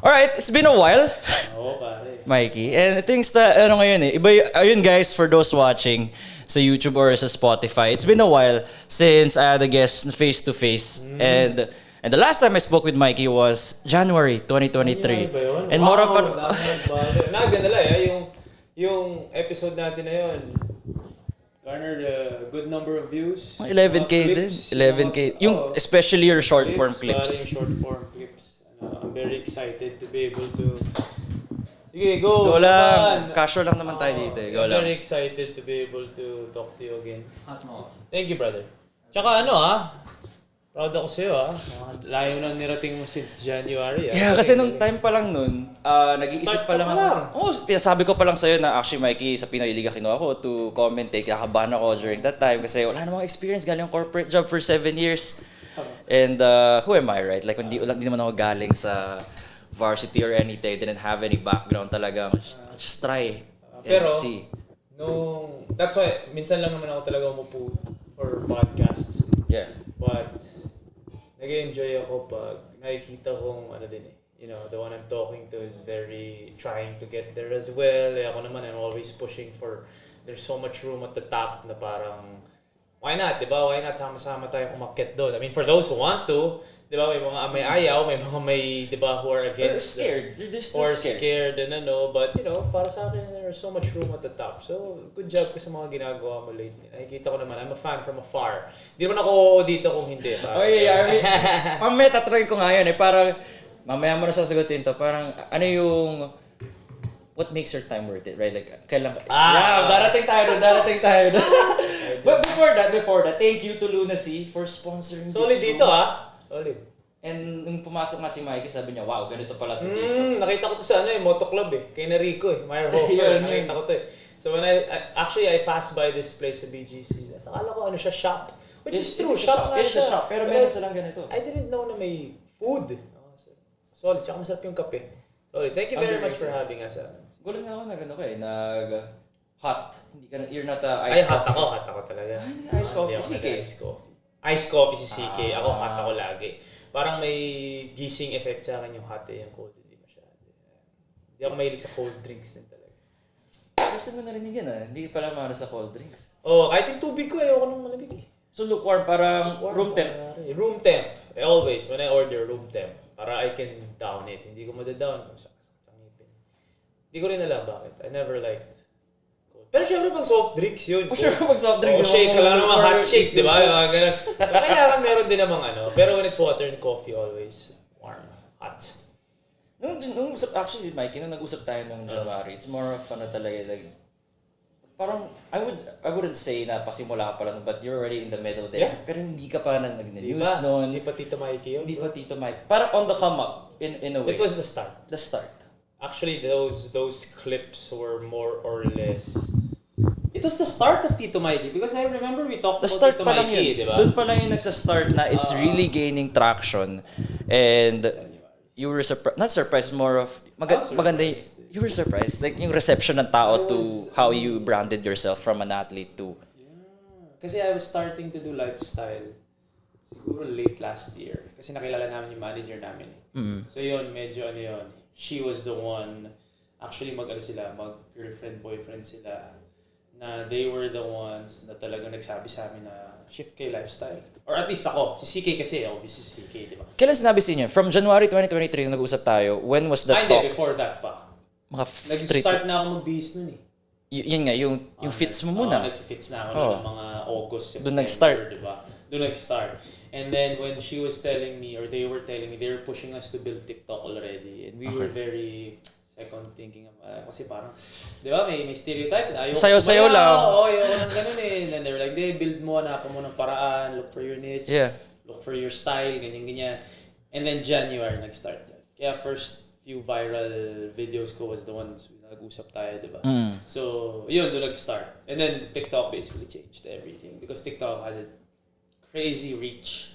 Alright, it's been a while. Oo, pare. Mikey. And I think ngayon iba ayun guys, for those watching sa YouTube or sa Spotify, it's been a while since I had a guest face to face. And the last time I spoke with Mikey was January 2023. And more of Naganda lang yung episode natin na yun. Garnered a good number of views. 11K din. 11K. Yung especially your short form clips. Short form clips. I'm very excited to be able to... Sige, go! Go lang. Casual lang naman tayo dito. Go I'm lang. very excited to be able to talk to you again. Thank you, brother. Tsaka proud ako sa'yo layo na nirating mo since January. Yeah, kasi nung time pa lang nun, nag-iisip pa lang ako. Sabi ko pa lang sa'yo na actually Mikey, sa Pinoy Liga kinuha ako to commentate. Kakabahan ako during that time kasi wala namang experience, galing corporate job for 7 years. And who am I, right? Like, hindi naman ako galing sa varsity or anything. I didn't have any background talaga. Just try and see. That's why, minsan lang naman ako talaga umupo for podcasts. Yeah. But, nag-enjoy ako pag nakikita kong the one I'm talking to is very trying to get there as well. Ako naman, I'm always pushing for, there's so much room at the top na parang, why not, diba? Why not sama-sama tayong umakyat doon? I mean, for those who want to, diba, may mga may ayaw, may mga diba, who are against. They're scared and but para sa akin, there's so much room at the top. So, good job ko sa mga ginagawa mo lately. Nakikita ko naman, I'm a fan from afar. Hindi naman ako dito kung hindi. Mamaya tatrain ko nga yun parang, mamaya mo na sasagutin to, parang ano yung, what makes your time worth it, right? Like, kailan darating tayo doon. But before that, thank you to Lunacy for sponsoring this. Solid dito Solid. And nung pumasok nga si Mikey, sabi niya, wow, ganito pala ito dito. Nakita ko to sa Moto Club kay Nico Meyer Hofer. Nakita ko to So when I passed by this place sa BGC, akala ko siya shop. Which is true, shop. It's a shop, pero meron silang ganito. I didn't know na may food. Solid, tsaka masarap yung kape. Solid. Thank you very much for having us. Gulat nga ako nag-hot. You're not a ice coffee. Hot ako talaga. Ice coffee. CK. Ice coffee si CK. Ako hot ako lagi. Parang may gising effect sa akin yung hot yung cold. Hindi masyado. Hindi ako mahilig sa cold drinks din talaga. Gusto mo narinig yan Hindi pala mara sa cold drinks. Kahit yung tubig ko ayoko nang malamig So lukewarm, parang room temp? Room temp. Always, when I order room temp. Para I can down it. Hindi ko madadown. Hindi ko rin alam bakit. I never liked cold. Pero syempre pag soft drinks yun. Syempre pag soft drinks. Shake ka lang naman, hot shake, di ba? Ganun. Kailangan meron din namang Pero when it's water and coffee, always warm, hot. Actually, Mikey, nung nag-usap tayo nung January, it's more of talaga, like, parang, I wouldn't say na pasimula ka pala, but you're already in the middle there. Yeah. Pero hindi ka pa nag-news noon. Hindi pa Tito Mikee yun. Hindi pa Tito Mikee. Parang on the come up, in a way. It was the start. The start. Actually, those clips were more or less... It was the start of Tito Mikee because I remember we talked about Tito Mikee, di ba? Doon pa lang yung nagsa-start na it's really gaining traction. And you were not surprised, more of... Maganda you were surprised? Like yung reception ng tao to how you branded yourself from an athlete to... Yeah. Kasi I was starting to do lifestyle siguro late last year. Kasi nakilala namin yung manager namin. So yun, medyo yun. She was the one, actually mag-girlfriend, boyfriend sila, na they were the ones na talagang nagsabi sa amin na shift kay lifestyle. Or at least ako, si CK kasi, obviously si CK, di ba? Kailan sinabi sa inyo? From January 2023 nung nag-usap tayo, when was that talk? Hindi, before that pa. Nag-start na ako mag-bihis nun Yun nga, yung fits mo muna. Nag-fits na ako ng mga August, September, doon nag-start. Diba? Doon nag-start. And then when she was telling me, or they were telling me, they were pushing us to build TikTok already. And we were very second thinking, kasi parang, di ba, may stereotype na ayoko sayo lang. Ayoko ng ganun And they were like, build mo, hanapan mo ng paraan, look for your niche, look for your style, ganyan. And then January nag-start. Kaya first few viral videos ko was the ones nag-usap tayo, di ba? So, yun, doon nag-start. And then TikTok basically changed everything because TikTok has a crazy reach.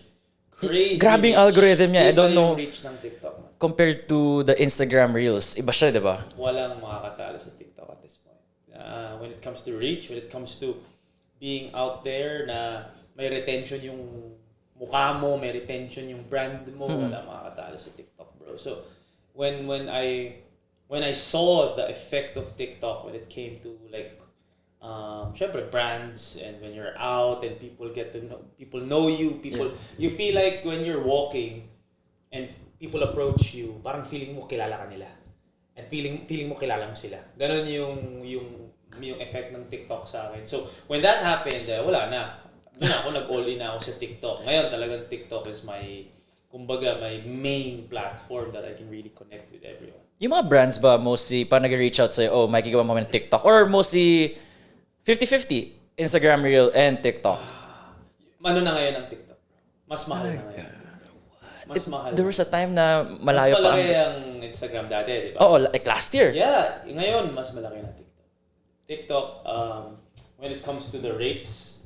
Grabing algorithm niya. I don't know. Reach ng TikTok. Compared to the Instagram Reels, iba siya, di ba? Walang makakatalo sa TikTok at this point. When it comes to reach, when it comes to being out there na may retention yung mukha mo, may retention yung brand mo, wala makakatalo sa TikTok, bro. So, when I saw the effect of TikTok when it came to like syempre brands, and when you're out and people know you, you feel like when you're walking and people approach you, parang feeling mo kilala ka nila. And feeling mo kilala mo sila. Ganon yung effect ng TikTok sa akin. So, when that happened, wala na. Doon ako nag-all in ako sa TikTok. Ngayon talagang TikTok is my main platform that I can really connect with everyone. Yung mga brands ba mostly pa nag-reach out sa'yo, oh, Mikee, gawa mo ng TikTok? Or mostly 50-50, Instagram Reel and TikTok? Ano na ngayon ang TikTok? Mas mahal na ngayon. Mas mahal. There was a time na malayo pa. Mas malaki ang Instagram dati, di ba? Oo, like last year. Yeah, ngayon mas malaki na TikTok. TikTok, when it comes to the rates,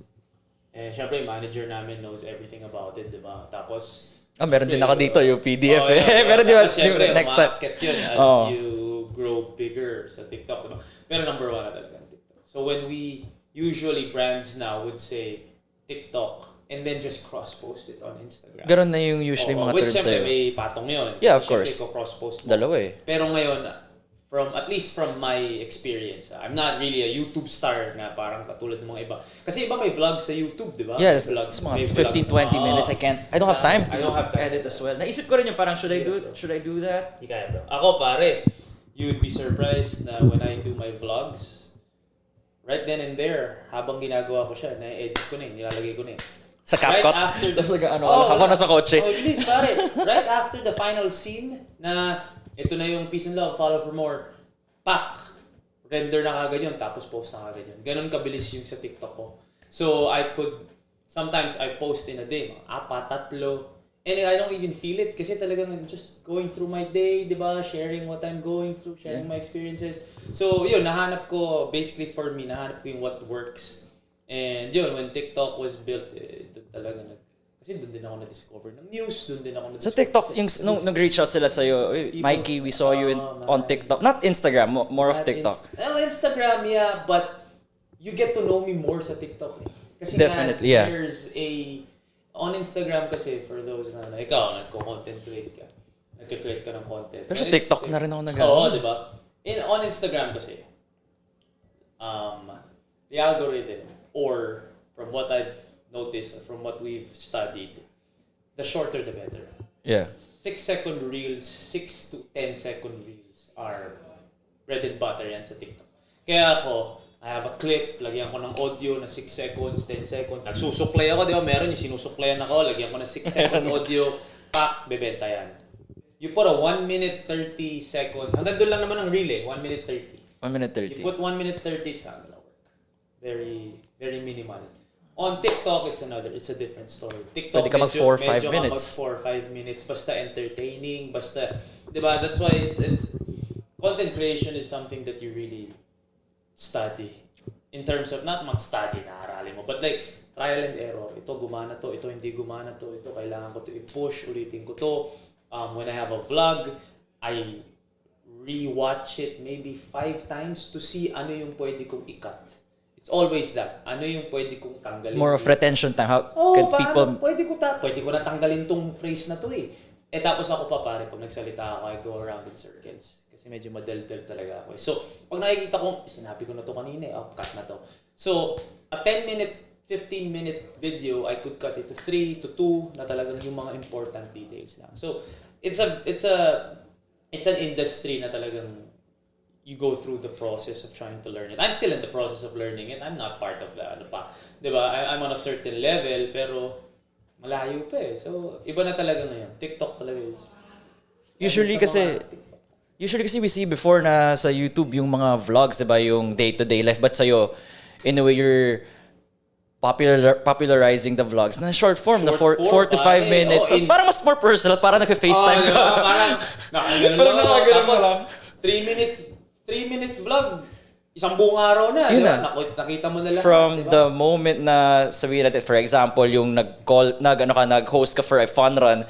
syempre manager namin knows everything about it, di ba? Tapos, meron din ako dito yung PDF Pero di ba, next time. Yun as you grow bigger sa TikTok, di ba? Pero number 1 na talaga ang TikTok. So when we, usually brands now would say TikTok, and then just cross-post it on Instagram. Ganon na yung usually mga terms sa'yo. Which syempre may patong yun. Yeah, of course. Syempre cross-post mo. Dalawa eh. Pero ngayon, at least from my experience, I'm not really a YouTube star na parang katulad ng mga iba. Kasi iba may vlogs sa YouTube, di ba? Yes, it's mga 15-20 minutes. I don't have time to edit as well. Naisip ko rin yung parang, should I do that? Hindi kaya, bro. Ako pare, you would be surprised na when I do my vlogs, right then and there, habang ginagawa ko siya, na-edit ko na nilalagay ko na Sa CapCut? Right after Tapos habang nasa kotse. Bilis, pare. Right after the final scene na ito na yung peace and love, follow for more, pak! Render na kagad yun, tapos post na kagad yun. Ganon kabilis yung sa TikTok ko. So, sometimes I post in a day, mga 4, 3, and I don't even feel it kasi talagang I'm just going through my day, di ba? Sharing what I'm going through, sharing my experiences. So, yun, nahanap ko, basically for me, nahanap ko yung what works. And yun, when TikTok was built, doon talaga kasi doon din ako na-discover ng news, doon din ako na-discover. So TikTok, yung nag-reach out sila sa'yo, Mikee, we saw you on TikTok. Not Instagram, more of TikTok. Instagram, yeah, but you get to know me more sa TikTok. Kasi definitely, yeah. There's on Instagram kasi, for those na ikaw, nagko-content create ka. Nagko-create ka ng content. Pero sa TikTok na rin ako nag-ano. Oo, di ba? On Instagram kasi, the algorithm, or from what I've noticed, from what we've studied, the shorter the better. Yeah. 6-second reels, 6 to 10-second reels are bread and butter yan sa TikTok. Kaya ako, I have a clip, lagyan ko ng audio na 6 seconds, 10 seconds. Nagsusuklay ako, di ba? Meron yung sinusuklayan ako, lagyan ko ng 6-second audio, pak, bebenta yan. You put a 1 minute 30 second, hanggang doon lang naman ang reel 1 minute 30. 1 minute 30. You put 1 minute 30, it's not gonna work. Very, very minimal. On TikTok, it's a different story. TikTok, pwede ka mag 4 or 5 minutes. Mag 4 or 5 minutes, basta entertaining, basta, di ba? That's why it's content creation is something that you really study. In terms of, not mag-study na aralin mo, but like, trial and error. Ito gumana to, ito hindi gumana to, ito kailangan ko to i-push, ulitin ko to. When I have a vlog, I re-watch it maybe 5 times to see ano yung pwede kong i-cut. It's always that. Ano yung pwede kong tanggalin? More of retention time. How can people... Pwede ko na tanggalin tong phrase na to eh. Tapos ako pa pare, pag nagsalita ako, I go around in circles. Kasi medyo madaldal talaga ako eh. So, pag nakikita ko, sinabi ko na to kanina cut na to. So, a 10-minute, 15-minute video, I could cut it to 3 to 2 na talagang yung mga important details lang. So, it's an industry na talagang you go through the process of trying to learn it. I'm still in the process of learning it. I'm not part of the diba? I'm on a certain level, pero malayo pa eh. So, iba na talaga ngayon. TikTok talaga is. Usually kasi we see before na sa YouTube yung mga vlogs, diba? Yung day-to-day life. But sa'yo, in a way, you're popularizing the vlogs na short form, na 4 to 5 minutes. So, parang mas more personal, parang nag-FaceTime ka. Parang nakagano lang. 3-minute vlog. Isang buong araw na. Yun diba? na. Nakita mo na lahat. From diba? the moment na sabihin natin, for example, yung nag-host ka for a fun run,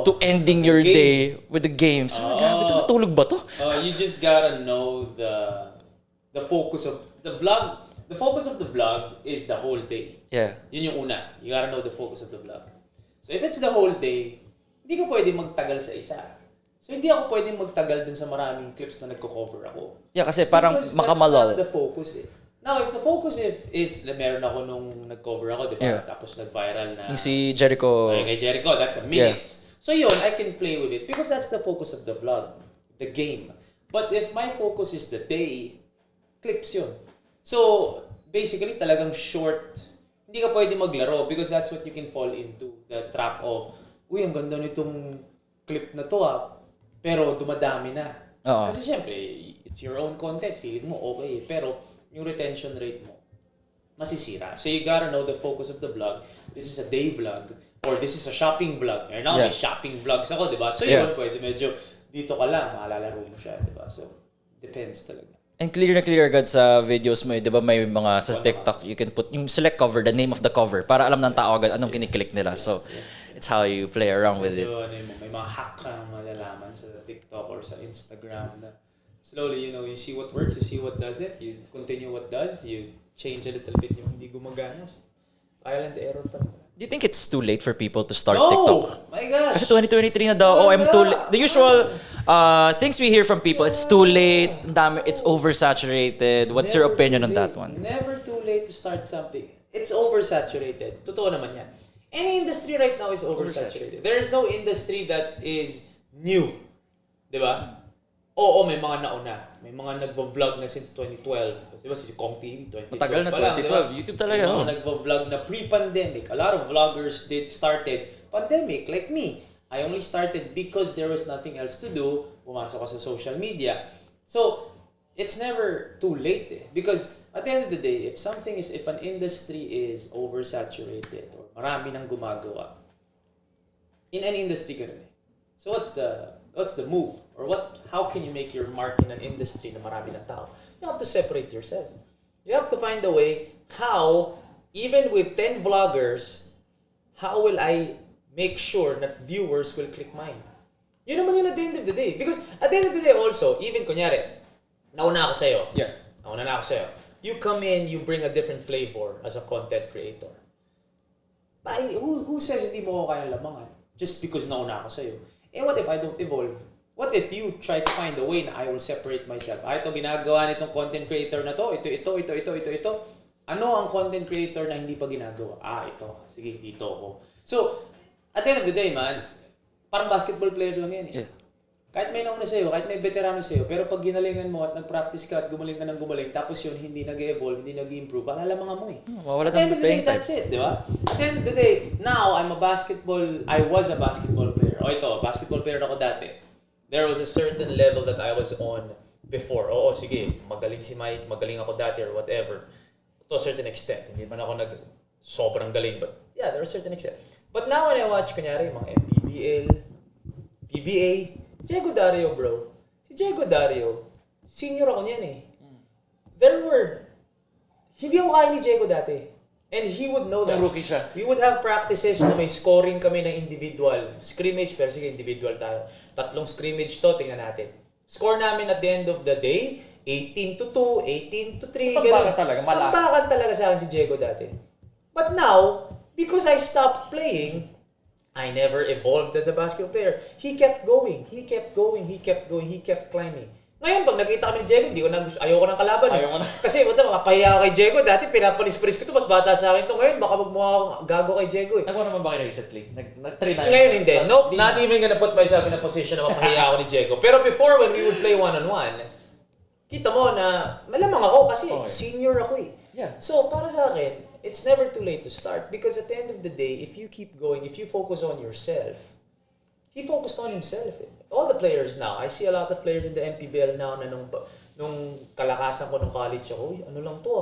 to ending your day with the games. Grabe ito, natulog ba to? You just gotta know the focus of the vlog. The focus of the vlog is the whole day. Yeah. Yun yung una. You gotta know the focus of the vlog. So if it's the whole day, hindi ka pwede magtagal sa isa. So hindi ako pwedeng magtagal dun sa maraming clips na nagko-cover ako. Yeah, kasi parang Because makamalol. that's not the focus eh. Now, if the focus is meron ako nung nag-cover ako, di ba? Yeah. Tapos nag-viral na... Yung si Jericho. Kay Jericho, that's a minute. So yun, I can play with it because that's the focus of the vlog, the game. But if my focus is the day, clips yun. So, basically, talagang short. Hindi ka pwede maglaro because that's what you can fall into. The trap of, uy, ang ganda nitong clip na to pero dumadami na. Kasi syempre, it's your own content. Feeling mo okay. Pero yung retention rate mo, masisira. So you gotta know the focus of the vlog. This is a day vlog or this is a shopping vlog. Now may shopping vlogs ako, di ba? So yun, pwede medyo dito ka lang, malalaro mo siya, di ba? So, depends talaga. And clear na clear agad sa videos mo, di ba may mga sa TikTok, you can put yung select cover, the name of the cover, para alam ng tao agad anong kiniklik nila. So, it's how you play around with it. May mga hack ka na malalaman sa TikTok or sa Instagram na slowly, you see what works, you see what does it, you continue what does, you change a little bit yung hindi gumagana. So, trial and error talaga. Do you think it's too late for people to start No! TikTok? My gosh! Kasi 2023 na daw, I'm too late. The usual things we hear from people, it's too late, it's oversaturated. What's your opinion on that one? Never too late to start something. It's oversaturated. Totoo naman yan. Any industry right now is oversaturated. There is no industry that is new. Di ba? Oo, may mga nauna. May mga nagvo-vlog na since 2012. Di ba si Kong TV, 2012 Matagal na, 2012. Diba? YouTube talaga. May mga nagvo-vlog na pre-pandemic. A lot of vloggers started pandemic, like me. I only started because there was nothing else to do. Pumasok ako sa social media. So, it's never too late eh. Because at the end of the day, if an industry is oversaturated or marami nang gumagawa, in any industry ganun eh. So what's the move? Or how can you make your mark in an industry na marami ng tao? You have to separate yourself. You have to find a way how, even with 10 vloggers, how will I make sure that viewers will click mine? Yun naman yun at the end of the day. Because at the end of the day also, even kunyari, nauna ako sa'yo. Yeah. Nauna na ako sa'yo. You come in, you bring a different flavor as a content creator. Who says hindi mo ko kayang lamangan? Just because nauna ako sa'yo. And what if I don't evolve? What if you try to find a way na I will separate myself? Ito ginagawa nitong content creator na to, ito. Ano ang content creator na hindi pa ginagawa? Ito. Sige, dito ako. So, at the end of the day, man, parang basketball player lang yan eh. Yeah. Kahit may nauna sa'yo, kahit may veterano sa'yo, pero pag ginalingan mo at nag-practice ka at gumaling ka ng gumaling, tapos yun, hindi nag-evolve, hindi nag-improve, alalamangan mo eh. Mawala At the end of the day, playing time. that's it, di ba? At the end of the day, now, I was a basketball player. Basketball player ako dati. There was a certain level that I was on before. Oo, sige, magaling si Mike, magaling ako dati or whatever. To a certain extent. Hindi man ako sobrang galing, but yeah, there was a certain extent. But now when I watch, kunyari, mga MPBL, PBA, Diego Dario, bro. Si Diego Dario, senior ako niyan eh. Hindi ako kaya ni Diego dati. And he would know that. Rookie siya. We would have practices na may scoring kami na individual. Scrimmage, pero sige, individual tayo. 3 scrimmage to, tingnan natin. Score namin at the end of the day, 18-2, 18-3. Tambakan talaga, malaki. Tambakan talaga sa akin si Diego dati. But now, because I stopped playing, I never evolved as a basketball player. He kept going. He kept climbing. Ngayon, pag nakita kami ni Diego, ayoko ng kalaban. Kasi, makapahiya ako kay Diego. Dati, pinapalis-palis ko ito. Mas bata sa akin ito. Ngayon, baka magmukha akong gago kay Diego eh. Nagawa naman ba kayo recently? Nag-try na. Ngayon, hindi. Nope, not even gonna put myself in a position na mapahiya ako ni Diego. Pero before, when we would play one-on-one, kita mo na malamang ako kasi senior ako eh. Yeah. So, para sa akin, it's never too late to start because at the end of the day, if you keep going, if you focus on yourself, he focused on himself. All the players now, I see a lot of players in the MPBL now na nung kalakasan ko nung college ako, ano lang to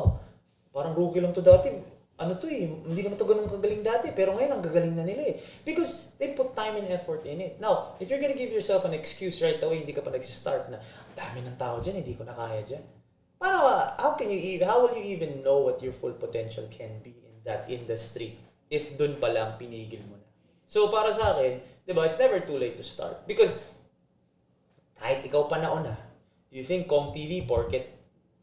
parang rookie lang to dati. Ano to hindi naman to ganun kagaling dati, pero ngayon ang gagaling na nila eh. Because they put time and effort in it. Now, if you're gonna give yourself an excuse right away, hindi ka pa nagsistart na, dami ng tao dyan, hindi ko na kaya dyan. How will you even know what your full potential can be in that industry if dun pa lang pinigil mo na? So para sa akin, diba, it's never too late to start. Because kahit ikaw pa nauna, do you think Kong TV, porket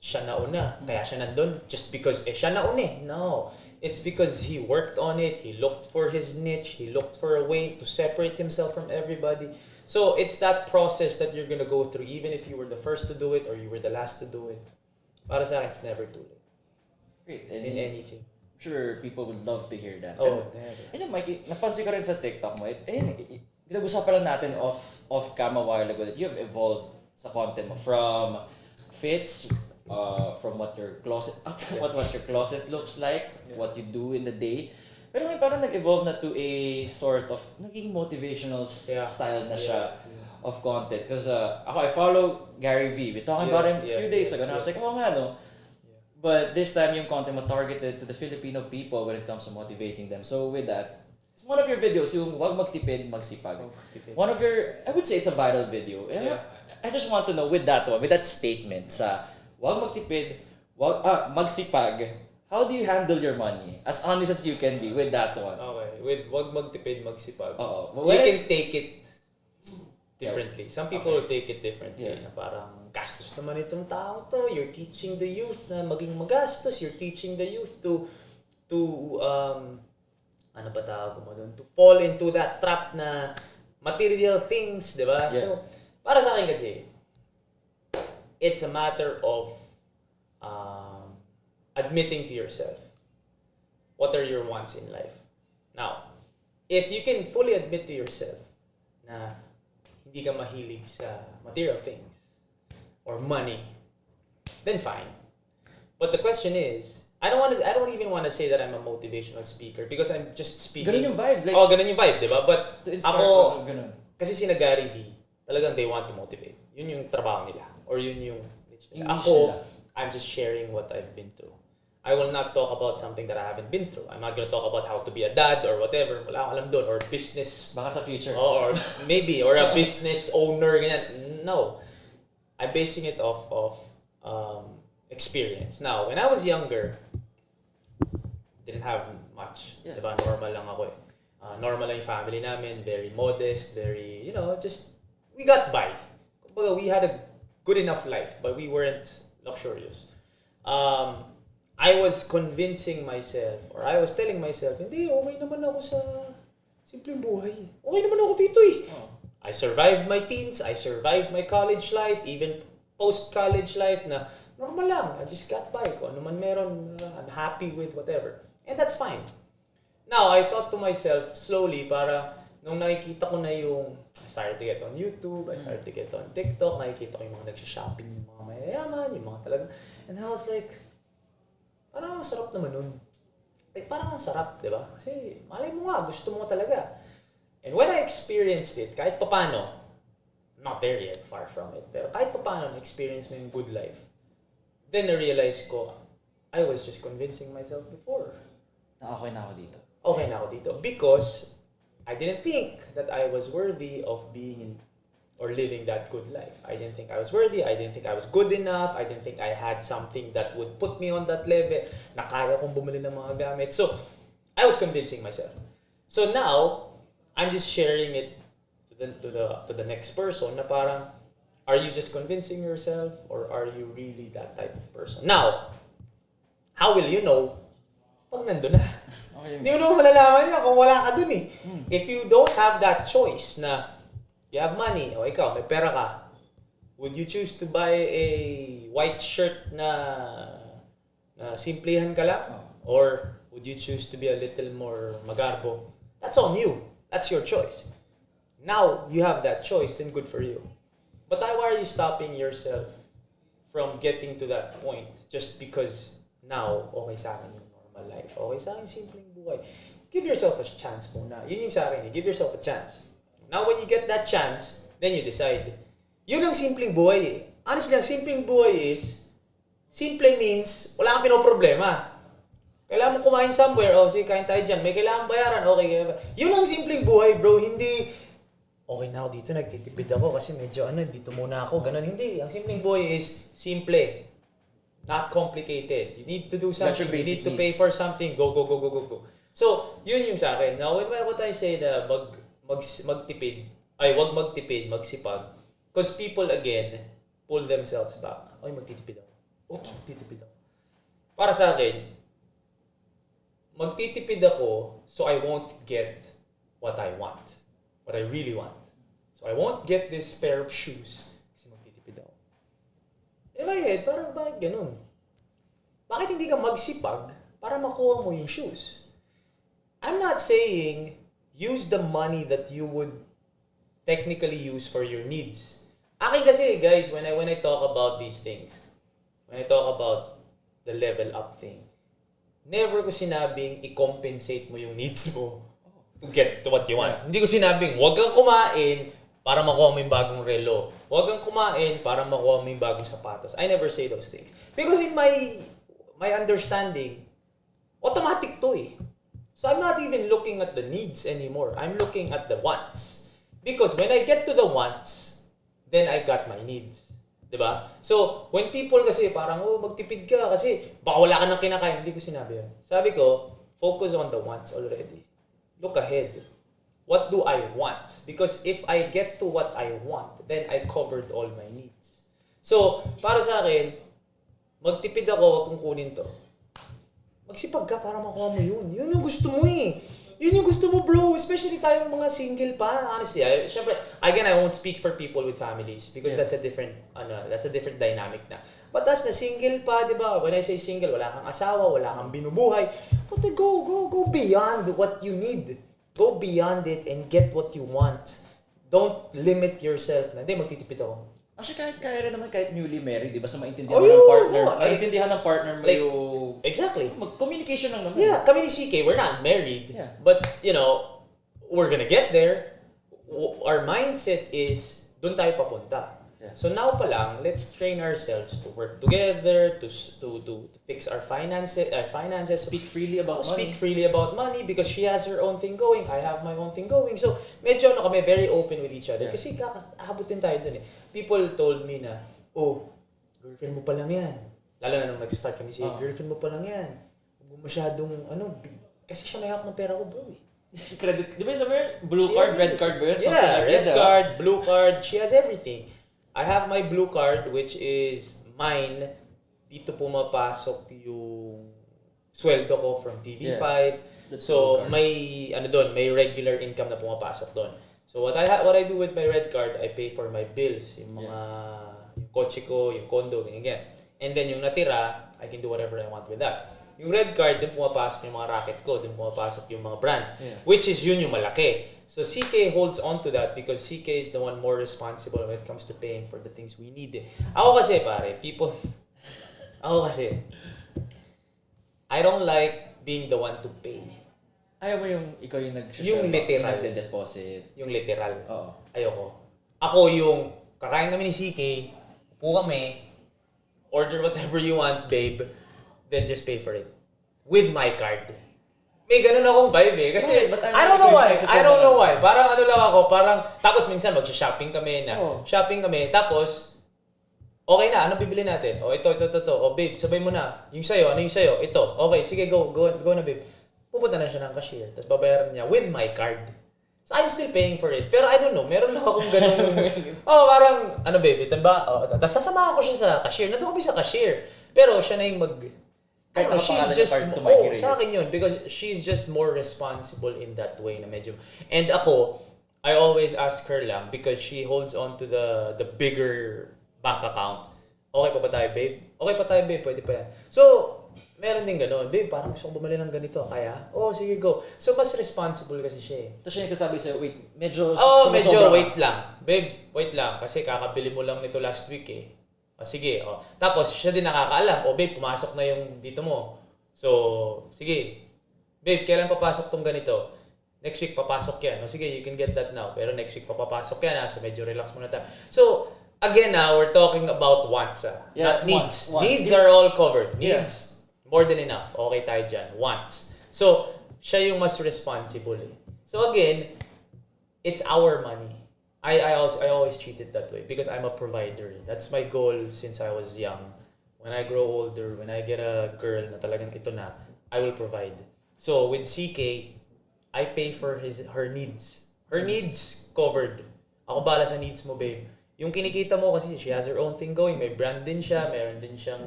siya nauna, kaya siya nandun just because siya nauna eh? No. It's because he worked on it, he looked for his niche, he looked for a way to separate himself from everybody. So it's that process that you're gonna go through, even if you were the first to do it or you were the last to do it. Para sa akin, it's never too late. Great. In anything. Sure, people would love to hear that. Oh, never. Ayun, Mikey, napansin ko rin sa TikTok mo, pinag-usapan lang natin off cam a while ago that you have evolved sa content mo from fits, from what your closet looks like, what you do in the day. Pero ngayon parang nag-evolve na to a sort of naging motivational style na siya of content. Because ako, I follow Gary V. We talking about him a few days ago and I was like, oh nga no. But this time yung content mo targeted to the Filipino people when it comes to motivating them. So with that, it's one of your videos, yung Wag Magtipid, Magsipag. One of your, I would say it's a viral video. I just want to know with that one, with that statement sa Wag Magtipid, Magsipag, how do you handle your money? As honest as you can be with that one. Okay, with Wag Magtipid, Magsipag. Oo. You can take it differently. Some people will take it differently. Na parang, gastos naman itong tao to. You're teaching the youth na maging magastos. You're teaching the youth to ano ba tawag mo doon? To fall into that trap na material things, di ba? Yeah. So, para sa akin kasi, it's a matter of admitting to yourself what are your wants in life. Now, if you can fully admit to yourself na hindi ka mahilig sa material things or money, then fine. But the question is, I don't even want to say that I'm a motivational speaker because I'm just speaking. Ganun yung vibe. Like, ganun yung vibe, di ba? But to inspire ako, ganun. kasi sina Gary V, talagang they want to motivate. Yun yung trabaho nila. Or yun yung niche nila. Yung niche Ako, nila. I'm just sharing what I've been through. I will not talk about something that I haven't been through. I'm not gonna talk about how to be a dad or whatever. Wala akong alam doon. Or business. Baka sa future. Or maybe. Or a business owner. Ganyan. No. I'm basing it off of experience. Now, when I was younger, didn't have much. Yeah. Diba? Normal lang ako eh. Normal lang yung family namin. Very modest. Very, just, we got by. Kumbaga, we had a good enough life, but we weren't luxurious. I was convincing myself, or I was telling myself, hindi, okay naman ako sa simpleng buhay. Okay naman ako dito eh. Oh. I survived my teens, I survived my college life, even post-college life na normal lang. I just got by. Kung ano man meron, I'm happy with whatever. And that's fine. Now, I thought to myself, slowly, para nung nakikita ko na yung, I started to get on YouTube, I started to get on TikTok, nakikita ko yung mga nagsha-shopping, yung mga mayayaman, yung mga talagang, and I was like, parang ang sarap naman nun. Like, parang ang sarap, di ba? Kasi, malay mo nga, gusto mo talaga. And when I experienced it, kahit papano, not there yet, far from it, pero kahit papano, na-experience mo yung good life, then na-realize ko, I was just convincing myself before. Okay na ako dito. Okay na ako dito. Because, I didn't think that I was worthy of being in or living that good life. I didn't think I was worthy. I didn't think I was good enough. I didn't think I had something that would put me on that level na kaya kong bumili ng mga gamit. So, I was convincing myself. So now, I'm just sharing it to the next person na parang, are you just convincing yourself or are you really that type of person? Now, how will you know pag nandun na? Okay. Hindi mo naman malalaman yan kung wala ka dun eh. If you don't have that choice na you have money, o ikaw, may pera ka, would you choose to buy a white shirt na simplihan ka lang? Or would you choose to be a little more magarbo? That's on you. That's your choice. Now, you have that choice, then good for you. But why are you stopping yourself from getting to that point just because now, okay sa akin yung normal life, okay sa akin yung simpleng buhay? Give yourself a chance muna. Yun yung sa akin, give yourself a chance. Now, when you get that chance, then you decide. Yun ang simpleng buhay eh. Honestly, ang simpleng buhay is, simple means, wala kang pinoproblema. Kailangan mo kumain somewhere, sige, kain tayo dyan. May kailangan bayaran, okay. Yun ang simpleng buhay, bro. Hindi, okay na ako dito, nagtitipid ako kasi medyo dito muna ako, ganun. Hindi. Ang simpleng buhay is simple. Not complicated. You need to do something. You need to pay for something. Go. So, yun yung sa akin. Now, what I say na magtipid, wag magtipid, magsipag. Because people, again, pull themselves back. Magtitipid ako. Magtitipid ako. Para sa akin, magtitipid ako so I won't get what I want. What I really want. So I won't get this pair of shoes kasi magtitipid ako. In my head, parang bakit ganun? Bakit hindi ka magsipag para makuha mo yung shoes? I'm not saying use the money that you would technically use for your needs. Akin kasi, guys, when I talk about these things, when I talk about the level up thing, never ko sinabing i-compensate mo yung needs mo to get to what you want. Hindi ko sinabing, huwag kang kumain para makuha mo yung bagong relo. Huwag kang kumain para makuha mo yung bagong sapatos. I never say those things. Because in my understanding, automatic to eh. So I'm not even looking at the needs anymore. I'm looking at the wants. Because when I get to the wants, then I got my needs. Diba? So, when people kasi parang, magtipid ka kasi baka wala ka nang kinakain. Hindi ko sinabi yun. Sabi ko, focus on the wants already. Look ahead. What do I want? Because if I get to what I want, then I covered all my needs. So, para sa akin, magtipid ako, wag kong kunin to. Magsipag ka para makuha mo yun. Yun yung gusto mo eh. Yun yung gusto mo, bro. Especially tayong mga single pa. Honestly, syempre, again, I won't speak for people with families because that's a different dynamic na. But as na single pa, di ba? When I say single, wala kang asawa, wala kang binubuhay. But go beyond what you need. Go beyond it and get what you want. Don't limit yourself na, hindi, magtitipid ako. Actually, kaya rin naman kahit newly married, di ba? Sa maintindihan mo ng partner. Maintindihan ng partner mo like, yung... Exactly. Communication lang naman. Yeah, kami ni CK, we're not married. Yeah. But, we're gonna get there. Our mindset is, doon tayo papunta. Yeah. So now pa lang, let's train ourselves to work together, to fix our finances. Speak freely about money. Speak freely about money because she has her own thing going, I have my own thing going. So medyo kami very open with each other. Yeah. Kasi abutin tayo dun eh. People told me na, girlfriend mo pa lang yan. Lalo na nung nag-start kami siya, girlfriend mo pa lang yan. Huwag mo masyadong, kasi siya may hawak ng pera ko, bro eh. Credit, di ba sabi, blue card, red card ba yun? Yeah, red card, blue card, she has everything. I have my blue card, which is mine. Dito pumapasok yung sweldo ko from TV5. Yeah. So may may regular income na pumapasok doon. So what I do with my red card, I pay for my bills, yung mga yung kotse ko, yung condo, ganyan. And then yung natira, I can do whatever I want with that. Yung red card, dun pumapasok yung mga racket ko, dun pumapasok yung mga brands, which is yun yung malaki. So CK holds on to that because CK is the one more responsible when it comes to paying for the things we need. Ako kasi I don't like being the one to pay. Ayaw mo yung ikaw yung yung literal. Nagde-deposit. Yung literal. Oo. Ayoko. Ako yung kakain kami ni CK, upo kami, order whatever you want, babe, then just pay for it. With my card. May ganun akong vibe eh. Kasi, I don't know why. Parang lang ako, tapos minsan mag-shopping kami shopping kami, tapos, okay na, anong bibili natin? Ito. Babe, sabay mo na. Yung sayo, ano yung sayo? Ito. Okay, sige, go na, babe. Pupunta na siya ng cashier, tapos babayaran niya with my card. So, I'm still paying for it. Pero I don't know, meron lang akong ganun. Parang, babe, ito ba? Tapos sasamahan ko siya sa cashier. Nandun kami sa cashier. Pero siya na yung she's just, sa akin yun, because she's just more responsible in that way na medyo. And ako, I always ask her lang because she holds on to the bigger bank account. Okay pa ba tayo, babe? Okay pa tayo, babe, pwede pa yan. So, meron din gano'n, babe, parang gusto kong bumili ng ganito, kaya? Sige, go. So, mas responsible kasi siya eh. Tapos siya nagsasabi sa'yo, wait, medyo wait lang. Babe, wait lang, kasi kakabili mo lang nito last week eh. Sige, Tapos, siya din nakakaalam. Babe, pumasok na yung dito mo. So, sige. Babe, kailan papasok tong ganito? Next week, papasok yan. Sige, you can get that now. Pero next week, papapasok yan. So, medyo relax muna tayo. So, again we're talking about wants. Not needs. Wants. Needs are all covered. Needs, more than enough. Okay tayo dyan. Wants. So, siya yung mas responsible eh. So, again, it's our money. I always treat it that way because I'm a provider. That's my goal since I was young. When I grow older, when I get a girl na talagang ito na, I will provide. So with CK, I pay for her needs. Her needs covered. Ako bala sa needs mo, babe. Yung kinikita mo kasi she has her own thing going. May brand din siya, meron din siyang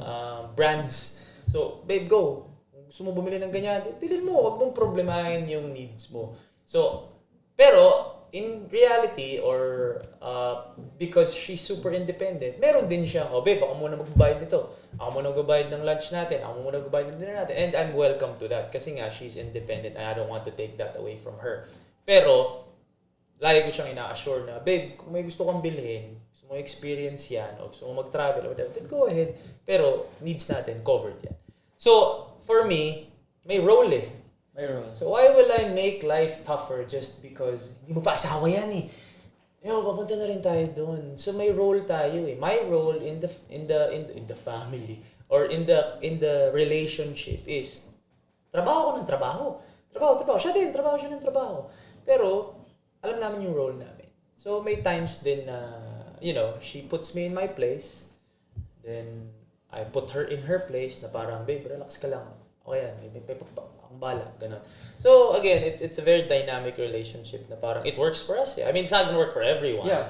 brands. So, babe, go. Kung gusto mo bumili ng ganyan, bilhin mo. Huwag mong problemahin yung needs mo. So, pero in reality, or because she's super independent, meron din siya, babe, ako muna magbabayad nito. Ako muna magbabayad ng lunch natin. Ako muna magbabayad ng dinner natin. And I'm welcome to that. Kasi nga, she's independent and I don't want to take that away from her. Pero, lagi ko siyang ina-assure na, babe, kung may gusto kang bilhin, gusto mo experience yan, o gusto mo mag-travel, or whatever, then go ahead. Pero, needs natin, covered yan. So, for me, may role eh. So why will I make life tougher just because hindi mo pa asawa yan eh? Papunta na rin tayo doon. So may role tayo eh. My role in the family or in the relationship is trabaho ko ng trabaho. Trabaho. Siya ng trabaho. Pero alam namin yung role namin. So may times din na she puts me in my place. Then I put her in her place na parang, babe, relax ka lang. Okay yan, may akong bala, ganun. So again, it's a very dynamic relationship na parang it works for us. Yeah. I mean, it's not gonna work for everyone. Yeah.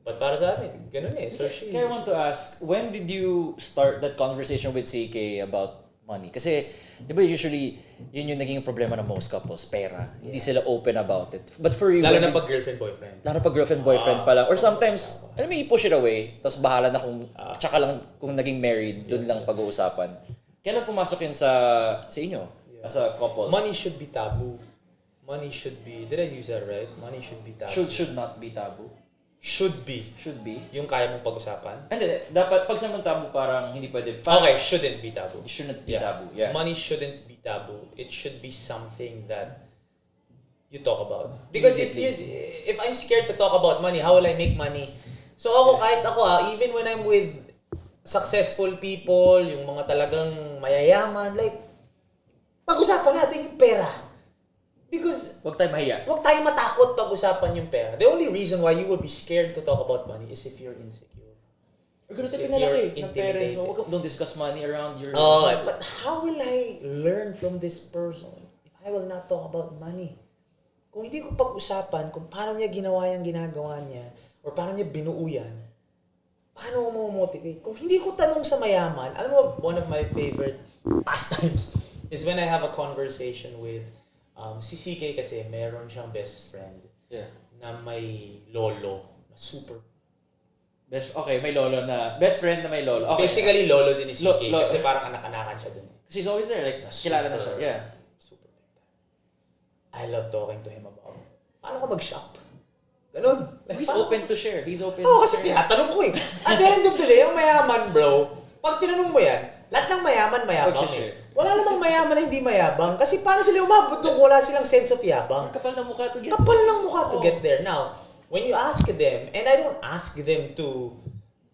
But para sa amin, ganun eh. So I want to ask, when did you start that conversation with CK about money? Kasi, di ba usually, yun yung naging problema ng most couples, pera. Yeah. Hindi sila open about it. But for you, lalo na pag girlfriend-boyfriend. Lalo pag girlfriend-boyfriend pa lang. Or sometimes, alam mo, i-push it away, tapos bahala na tsaka lang kung naging married, dun lang pag-uusapan. Kailan pumasok yun sa inyo, as a couple? Money should be taboo. Money should be, did I use that right? Money should be taboo. Should not be taboo. Should be. Yung kaya mong pag-usapan? Hindi, dapat, pag sa taboo, parang hindi pwede. Okay, shouldn't be taboo. It shouldn't be taboo, yeah. Money shouldn't be taboo. It should be something that you talk about. Because if I'm scared to talk about money, how will I make money? So kahit ako even when I'm with successful people, yung mga talagang mayayaman, like, pag-usapan natin yung pera. Because Huwag tayo mahiya. Huwag tayo matakot pag-usapan yung pera. The only reason why you will be scared to talk about money is if you're insecure. Ganun tayo pinalaki ng parents mo. Don't discuss money around your... But how will I learn from this person if I will not talk about money? Kung hindi ko pag-usapan kung paano niya ginawa yung ginagawa niya or paano niya binuo yan, paano mo motivate? Kung hindi ko tanong sa mayaman, alam mo, one of my favorite pastimes is when I have a conversation with si CK kasi meron siyang best friend na may lolo na super. May lolo na, best friend na may lolo. Okay. Basically, lolo din ni CK kasi parang anak-anakan siya dun. Kasi he's always there, like, kilala na siya. Yeah. Super big time. I love talking to him about paano ka mag-shop. Ganun. He's open to share. Kasi tinatanong ko eh. At the end of the day, ang mayaman, bro, pag tinanong mo yan, lahat ng mayaman, mayabang eh. Wala namang mayaman na hindi mayabang. Kasi paano sila umabot kung wala silang sense of yabang? Kapal ng mukha to get get there. Now, when you ask them, and I don't ask them to,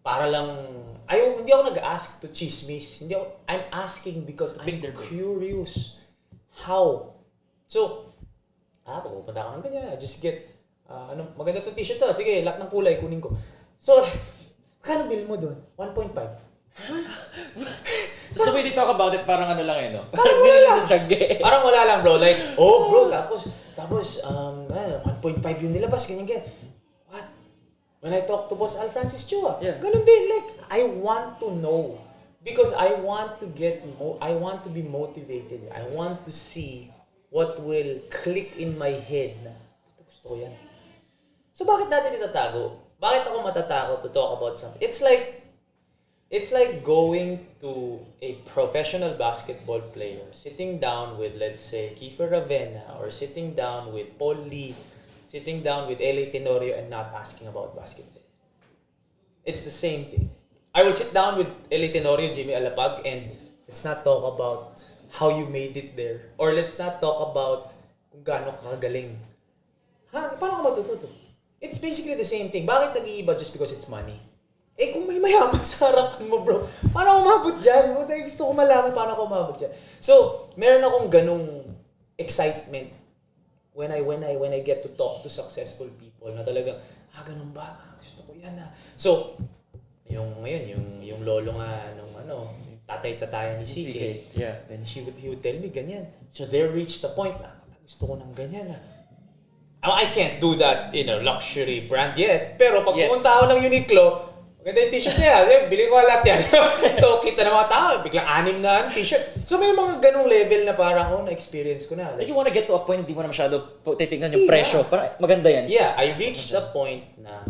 hindi ako nag-ask to chismis. I'm asking because I'm curious. How? So, pupunta ka ng ganyan. I just get, maganda itong t-shirt to. Sige, lahat ng kulay, kunin ko. So, kano bill mo doon? 1.5. Just the way they talk about it, parang ano lang no? Parang wala lang. Parang wala lang, bro. Like, bro, tapos, 1.5 yung nilabas, ganyan. What? When I talk to Boss Al Francis Chua, ganun din. Like, I want to know. Because I want to be motivated. I want to see what will click in my head na, gusto ko yan. So bakit natin itatago? Bakit ako matatakot to talk about something? It's like going to a professional basketball player, sitting down with, let's say, Kiefer Ravena, or sitting down with Paul Lee, sitting down with L.A. Tenorio and not asking about basketball. It's the same thing. I will sit down with L.A. Tenorio, Jimmy Alapag, and let's not talk about how you made it there. Or let's not talk about kung gaano ka kagaling. Paano ka matututo? It's basically the same thing. Bakit nag-iiba just because it's money? Kung may mayaman sa harapan mo, bro, paano ako umabot dyan? Gusto ko malaman paano ako umabot dyan. So, meron akong ganung excitement when I get to talk to successful people na talagang, ganun ba? Gusto ko yan So, yung lolo nga nung tatay-tatayan ni CK. Yeah. Then he would tell me ganyan. So they reached the point na gusto ko ng ganyan I can't do that in a luxury brand yet. Pero pag pumunta ako ng Uniqlo, Maganda yung t-shirt niya. Bili ko lahat yan. So, kita ng mga tao, biglang 6 na t-shirt. So, may mga ganong level na parang, na-experience ko na. Like you wanna get to a point, hindi mo na masyado titignan yung presyo. Parang maganda yan. Yeah, I reached the point na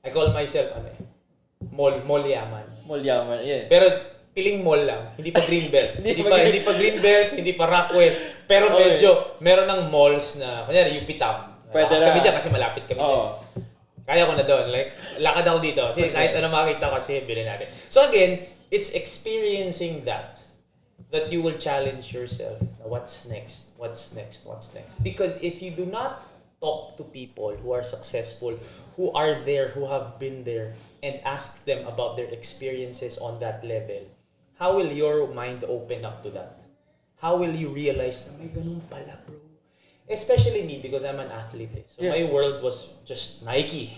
I call myself, mall yaman. Mall yaman, yeah. Pero, piling mall lang. Hindi pa Greenbelt. hindi pa Greenbelt, hindi pa Rockwell. Pero medyo, meron ng malls na, kunyari, UP Town. Pwede kami dyan kasi malapit kami dyan. Kaya ko na doon. Like, lakad ako dito. Kasi kahit ano makita kasi, bilhin natin. So again, it's experiencing that you will challenge yourself. What's next? What's next? What's next? Because if you do not talk to people who are successful, who are there, who have been there, and ask them about their experiences on that level, how will your mind open up to that? How will you realize na may ganun pala, bro? Especially me, because I'm an athlete. So my world was just Nike.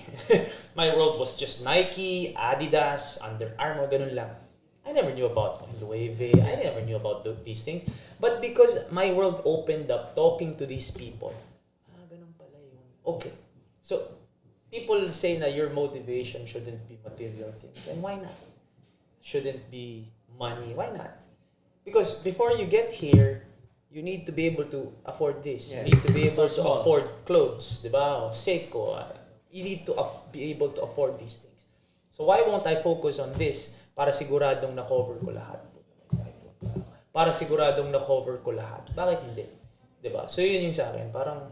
My world was just Nike, Adidas, Under Armour, ganun lang. I never knew about Loewe. I never knew about these things. But because my world opened up talking to these people, ganun pala yun. Okay. So, people say na your motivation shouldn't be material things. And why not? Shouldn't be money. Why not? Because before you get here, you need to be able to afford this. You need to be able to afford clothes, diba? Seiko. You need to be able to afford these things. So why won't I focus on this para siguradong na-cover ko lahat? Para siguradong na-cover ko lahat. Bakit hindi? Diba? So yun yung sa akin. Parang,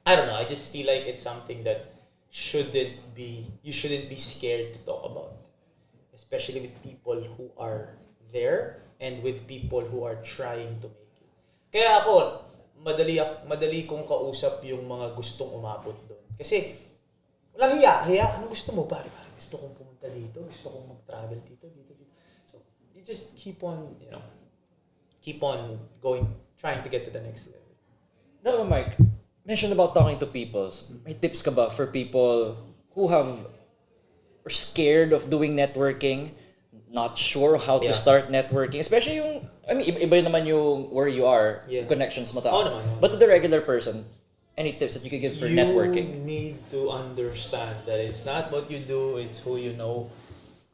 I don't know, I just feel like it's something that you shouldn't be scared to talk about. Especially with people who are there and with people who are trying to make. Kaya ako, madali kong kausap yung mga gustong umabot doon. Kasi, walang hiya. Ano gusto mo, pare? Gusto kong pumunta dito. Gusto kong mag-travel dito. So, you just keep on going, trying to get to the next level. No, Mike, mentioned about talking to people. May tips ka ba for people who are scared of doing networking, not sure how to start networking, especially yung, iba naman yung where you are, connections mo tao. Naman. But to the regular person, any tips that you could give for networking? You need to understand that it's not what you do, it's who you know.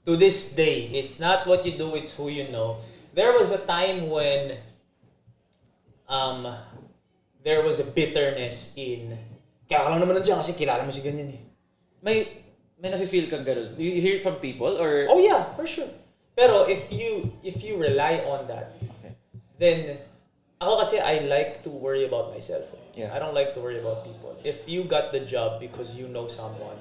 To this day, it's not what you do, it's who you know. There was a time when there was a bitterness in, kaya ka lang naman nandiyan kasi kilala mo si ganyan eh. May nafe-feel kang ganun? Do you hear it from people or? Oh yeah, for sure. Pero if you rely on that, then ako kasi I like to worry about myself. Yeah. I don't like to worry about people. If you got the job because you know someone,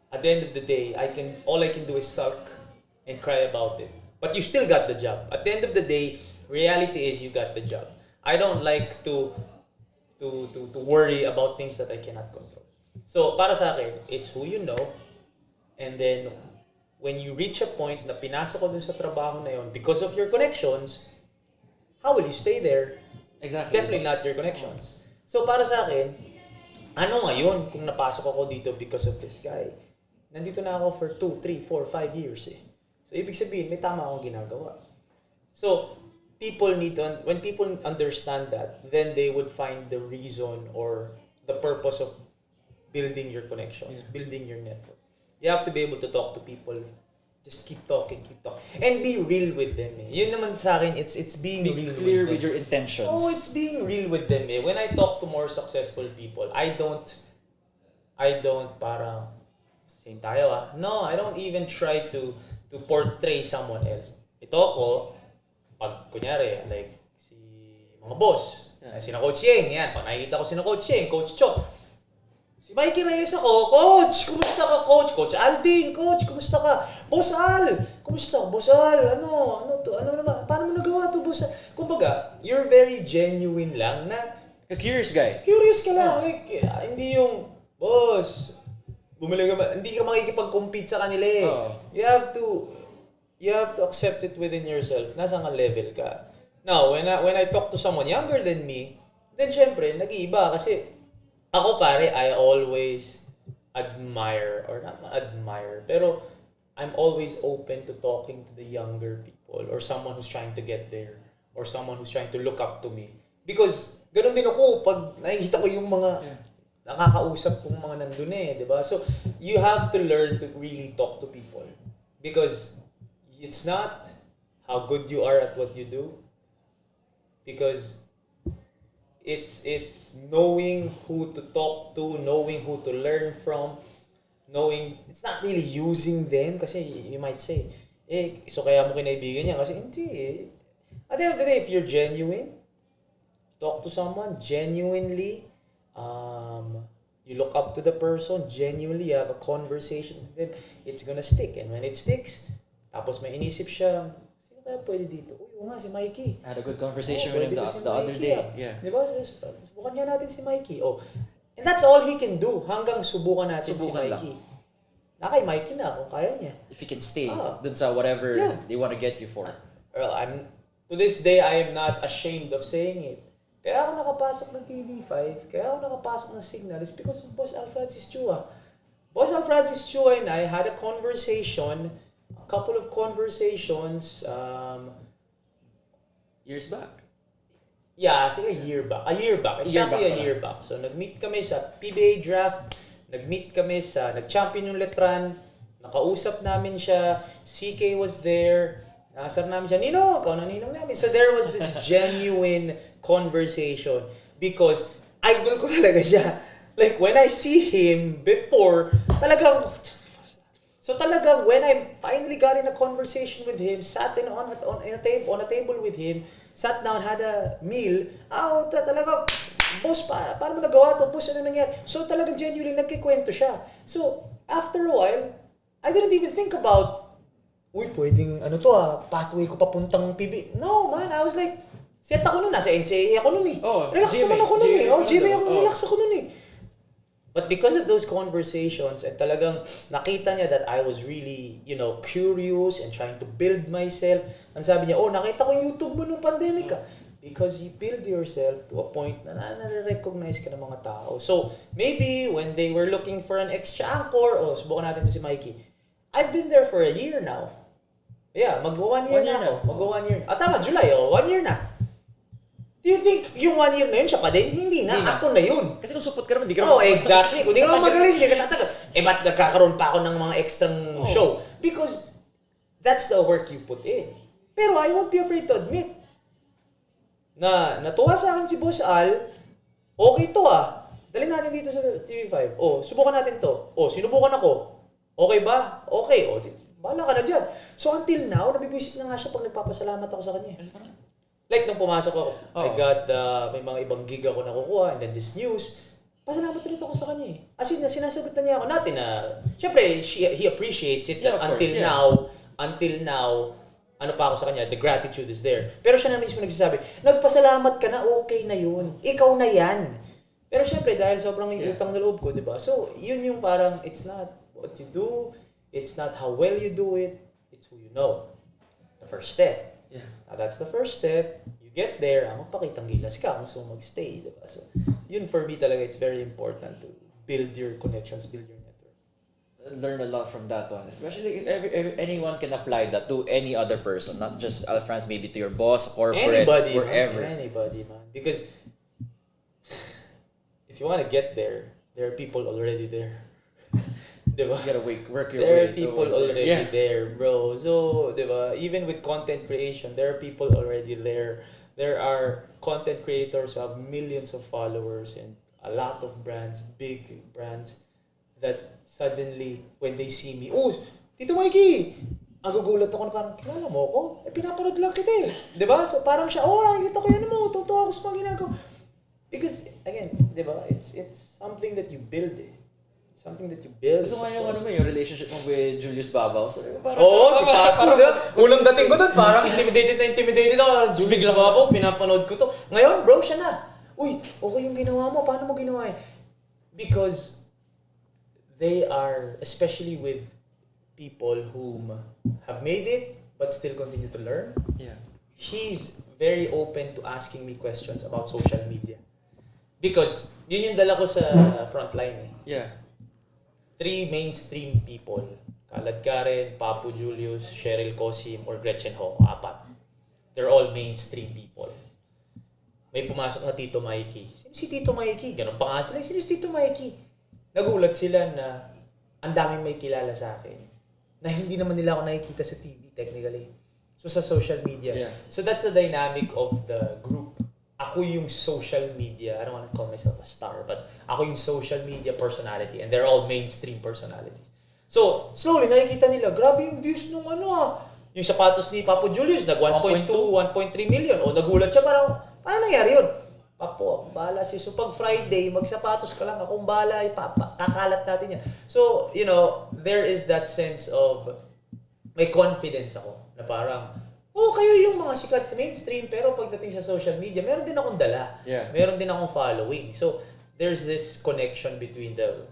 at the end of the day, all I can do is sulk and cry about it. But you still got the job. At the end of the day, reality is you got the job. I don't like to worry about things that I cannot control. So para sa akin, it's who you know, and then when you reach a point na pinasok ko dun sa trabaho na yon because of your connections, how will you stay there? Exactly. Definitely not your connections. So para sa akin, ano ngayon kung napasok ako dito because of this guy? Nandito na ako for 2, 3, 4, 5 years eh. So ibig sabihin, may tama akong ginagawa. So when people understand that, then they would find the reason or the purpose of building your connections, building your network. You have to be able to talk to people. Just keep talking. And be real with them eh. Yun naman sa akin, it's being real clear with them. with your intentions. Oh, it's being real with them eh. When I talk to more successful people, I don't parang, same tayo ah. No, I don't even try to portray someone else. Ito ako, pag kunyari, like, si mga boss, sina Coach Yeng, yan, pag nakikita ko sina Coach Yeng, Coach Chot, si Mikee Reyes ako, Coach, kumusta ka, Coach? Coach Aldin, Coach, kumusta ka? Boss Al, kumusta? Boss Al, ano naman, paano mo nagawa to, Boss Al? Kumbaga, you're very genuine lang na, A curious guy. Curious ka lang, like, hindi yung, boss, bumili ka ba? Hindi ka makikipag-compete sa kanila eh. You have to accept it within yourself. Nasa nga level ka. Now, when I talk to someone younger than me, then syempre, nag-iiba kasi ako pare, I always admire, or not admire, pero I'm always open to talking to the younger people or someone who's trying to get there or someone who's trying to look up to me. Because ganun din ako pag nakikita ko yung mga nakakausap kong mga nandun di ba? So, you have to learn to really talk to people. Because it's not how good you are at what you do. Because it's knowing who to talk to, knowing who to learn from, knowing, it's not really using them kasi you might say, so kaya mo kinaibigan niya kasi hindi At the end of the day, if you're genuine, talk to someone genuinely, you look up to the person, genuinely, you have a conversation with them, it's gonna stick. And when it sticks, tapos may inisip siya, sino kaya pwede dito? Uy, nga, si Mikee. I had a good conversation with him the other day. Yeah. Diba? Subukan niya natin si Mikee. And that's all he can do hanggang subukan natin si Mikee. Nakay Mikee na kung kaya niya. If he can stay dun sa whatever they want to get you for. Well, to this day, I am not ashamed of saying it. Kaya ako nakapasok ng TV5, kaya ako nakapasok ng Signal, is because of Boss Al Francis Chua. Boss Al Francis Chua and I had a conversation, a couple of conversations, years back. Yeah, I think a year back. Exactly a year back. So, nag-meet kami sa PBA draft, nag-meet kami sa, nag-champion yung Letran, nakausap namin siya, CK was there, nakasar namin siya, Nino, ikaw na ninong namin. So, there was this genuine conversation because idol ko talaga siya. Like, when I see him before, talagang when I finally got in a conversation with him, sat in on a table with him, sat down, had a meal, talaga, boss, paano mo nagawa to? Boss, ano nangyari? So, talagang genuinely nagkikwento siya. So, after a while, I didn't even think about, pwedeng, pathway ko papuntang PB. No, man, I was like, set ako nun, nasa NCAA ako nun relax naman ako nun GMA ako, relax ako nun But because of those conversations, and talagang nakita niya that I was really, curious and trying to build myself. Ang sabi niya, nakita ko yung YouTube mo nung pandemic Because you build yourself to a point na nare-recognize ka ng mga tao. So, maybe when they were looking for an extra anchor, subukan natin to si Mikee. I've been there for a year now. Yeah, mag-1 year na ako. Mag-1 year. Tama, July, 1 year na. Do you think yung 1 year na yun, siya pa din? Hindi na. Ako na yun. Kasi kung support ka naman, di ka naman. Exactly. Kung di ka naman magaling, di ka tatagal. Ba't nagkakaroon pa ako ng mga extrang show? Because that's the work you put in. Pero I won't be afraid to admit na natuwa sa akin si Boss Al, okay to Dali natin dito sa TV5. Subukan natin to. Sinubukan ako. Okay ba? Okay. Bahala ka na dyan. So until now, nabibwisit na nga siya pag nagpapasalamat ako sa kanya. Like, nung pumasok ako, I got, may mga ibang gig ako nakukuha, and then this news, pasalamat ulit ako sa kanya As in, sinasagot na niya ako natin syempre, he appreciates it that until now, ano pa ako sa kanya, the gratitude is there. Pero siya na mismo nagsasabi, nagpasalamat ka na, okay na yun. Ikaw na yan. Pero syempre, dahil sobrang utang na loob ko, diba? So, yun yung parang, it's not what you do, it's not how well you do it, it's who you know. The first step. Yeah. That's the first step. You get there, magpakitang gilas ka kung gusto mo magstay, diba? So, yun for me talaga, it's very important to build your connections, build your network. Learn a lot from that one. Especially if anyone can apply that to any other person, not just Alfrance, maybe to your boss, corporate, wherever. Anybody, man. Because if you want to get there, there are people already there. Diba? You gotta work your way. There are people already there, bro. So, diba? Even with content creation, there are people already there. There are content creators who have millions of followers and a lot of brands, big brands, that suddenly, when they see me, Tito Mikee! Nagugulat ako na parang, kilala mo ako? Pinapanood lang kita Diba? So, parang siya, nakikita ko yan mo. Tutuwa ako sa mga ginagawa. Because, again, diba? It's something that you build Something that you build. Gusto nga yung relationship mo with Julius Babao. So, si Papo, diba? Unang dating ko doon, parang intimidated ako. Julius Babao, pinapanood ko to. Ngayon, bro, siya na. Okay yung ginawa mo. Paano mo ginawa yan? Because they are, especially with people whom have made it, but still continue to learn. Yeah. He's very open to asking me questions about social media. Because, yun yung dala ko sa Frontline Yeah. 3 mainstream people. Kalad Karen, Papu Julius, Cheryl Cosim, or Gretchen Ho. 4. They're all mainstream people. may pumasok na Tito Mikee. Sino si Tito Mikee? Ganun pa nga sila. Sino si Tito Mikee? Nagulat sila na ang daming may kilala sa akin na hindi naman nila ako nakikita sa TV technically. So sa social media. Yeah. So that's the dynamic of the group. Ako yung social media, I don't want to call myself a star, but ako yung social media personality and they're all mainstream personalities. So, slowly nakikita nila, grabe yung views nung yung sapatos ni Papo Julius, nag 1.2, 1.3 million. O nagulat siya, parang nangyari yun? Papo, akong bahala siya. So pag Friday, magsapatos ka lang, akong bahala, kakalat natin yan. So, you know, there is that sense of, may confidence ako, na parang, kayo yung mga sikat sa mainstream, pero pagdating sa social media, meron din akong dala. Yeah. Meron din akong following. So, there's this connection between the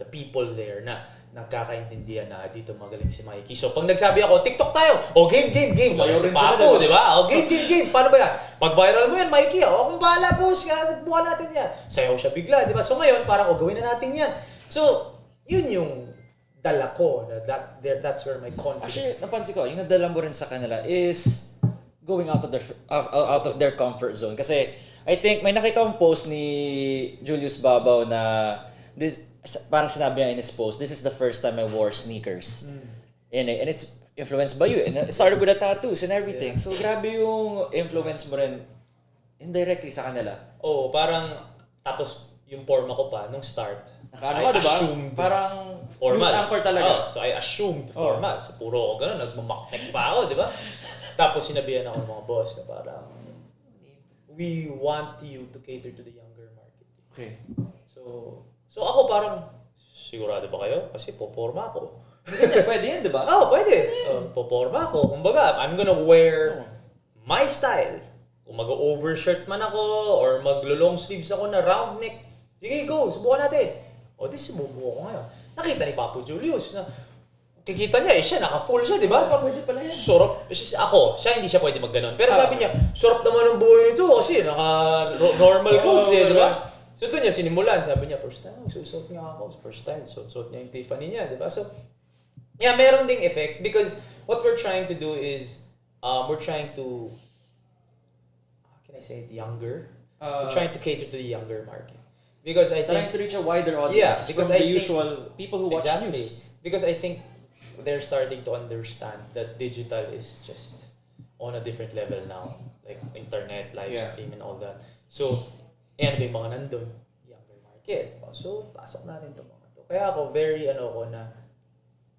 people there na nagkakaintindihan na dito magaling si Mikee. So, pag nagsabi ako, TikTok tayo. Game. Sumayaw rin Si Papo, di ba? Game. Paano ba yan? Pag viral mo yan, Mikee, kung bahala boss, buwan natin yan. Sayaw siya bigla, di ba? So, ngayon, parang, gawin na natin yan. So, yun yung dala ko. That's where my confidence. Actually, napansin ko, yung nadala mo rin sa kanila is going out of their comfort zone. Kasi, I think, may nakita akong post ni Julius Babao na parang sinabi niya in his post, this is the first time I wore sneakers. And it's influenced by you. And it started with the tattoos and everything. Yeah. So, grabe yung influence mo rin indirectly sa kanila. Parang, tapos yung forma ko pa, nung start, diba? Parang formal. News anchor talaga. So, I assumed formal. So, puro ako ganun, nagmamaknek pa ako, di ba? Tapos, sinabihan ako ng mga boss na parang, we want you to cater to the younger market. Okay. So ako parang, sigurado ba kayo? Kasi poporma ako. Pwede yan, di ba? Pwede. Poporma ako. Kumbaga, I'm gonna wear my style. Kung mag-overshirt man ako, or maglo-long sleeves ako na round neck, sige, go, subukan natin. Subukan ko ngayon. Nakita ni Papo Julius na, kikita niya, siya, naka-full siya, di ba? Pwede pala yan. Sarap. Siya hindi siya pwede mag-ganon. Pero sabi niya, sarap naman ang buhay nito kasi naka-normal clothes di ba? So doon niya sinimulan, sabi niya, first time, susuot niya ako. First time, suot niya yung Tiffany niya, di ba? So, yeah, meron ding effect because what we're trying to do is, we're trying to, how can I say it, younger? We're trying to cater to the younger market. Because I think... Trying to reach a wider audience because from the usual people who watch exactly, news. Because I think they're starting to understand that digital is just on a different level now. Like internet, live stream, and all that. So, ano ba yung mga nandun? Younger market. So, pasok natin itong mga to. Kaya ako, very na,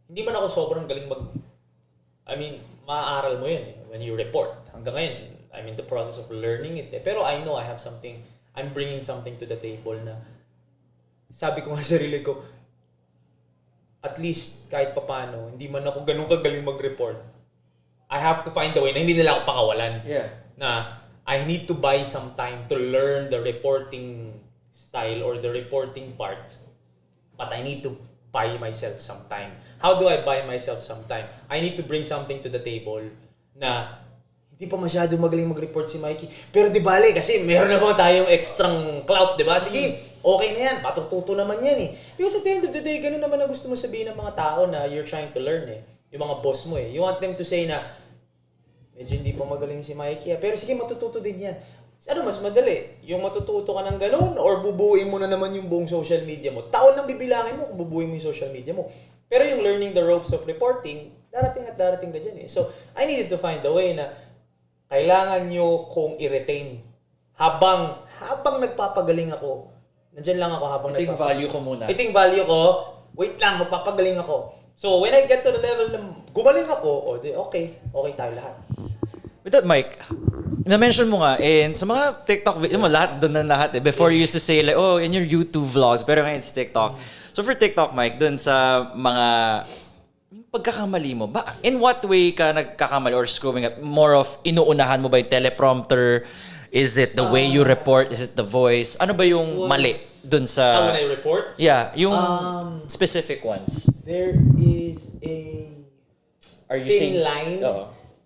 hindi man ako sobrang galing maaaral mo yun when you report. Hanggang ngayon, I'm in the process of learning it. Pero I know I have something, I'm bringing something to the table na, sabi ko nga sa sarili ko, at least kahit papano, hindi man ako ganun kagaling mag-report, I have to find a way na hindi nila ako pakawalan. Yeah. Na, I need to buy some time to learn the reporting style or the reporting part. But I need to buy myself some time. How do I buy myself some time? I need to bring something to the table na hindi pa masyado magaling mag-report si Mikee. Pero di bale, kasi meron naman tayong extrang clout, di ba? Sige, okay na yan. Matututo naman yan Because at the end of the day, ganun naman ang gusto mo sabihin ng mga tao na you're trying to learn Yung mga boss mo You want them to say na, medyo hindi pa magaling si Mikee. Pero sige, matututo din yan. Ano mas madali? Yung matututo ka ng ganun or bubuuin mo na naman yung buong social media mo? Taon nang bibilangin mo kung bubuuin mo yung social media mo. Pero yung learning the ropes of reporting, darating at darating ka dyan So, I needed to find a way na kailangan nyo kong i-retain. Habang nagpapagaling ako, nandyan lang ako habang Ito yung value ko muna. Ito yung value ko, wait lang, magpapagaling ako. So, when I get to the level na gumaling ako, okay tayo lahat. With that, Mike, na-mention mo nga, sa mga TikTok video mo, lahat doon na lahat Before you used to say like, in your YouTube vlogs, pero ngayon it's TikTok. So for TikTok, Mike, doon sa mga pagkakamali mo, in what way ka nagkakamali or screwing up? More of inuunahan mo ba yung teleprompter? Is it the way you report? Is it the voice? Ano ba yung mali dun sa... When I report? Yeah, yung specific ones. There is a thin line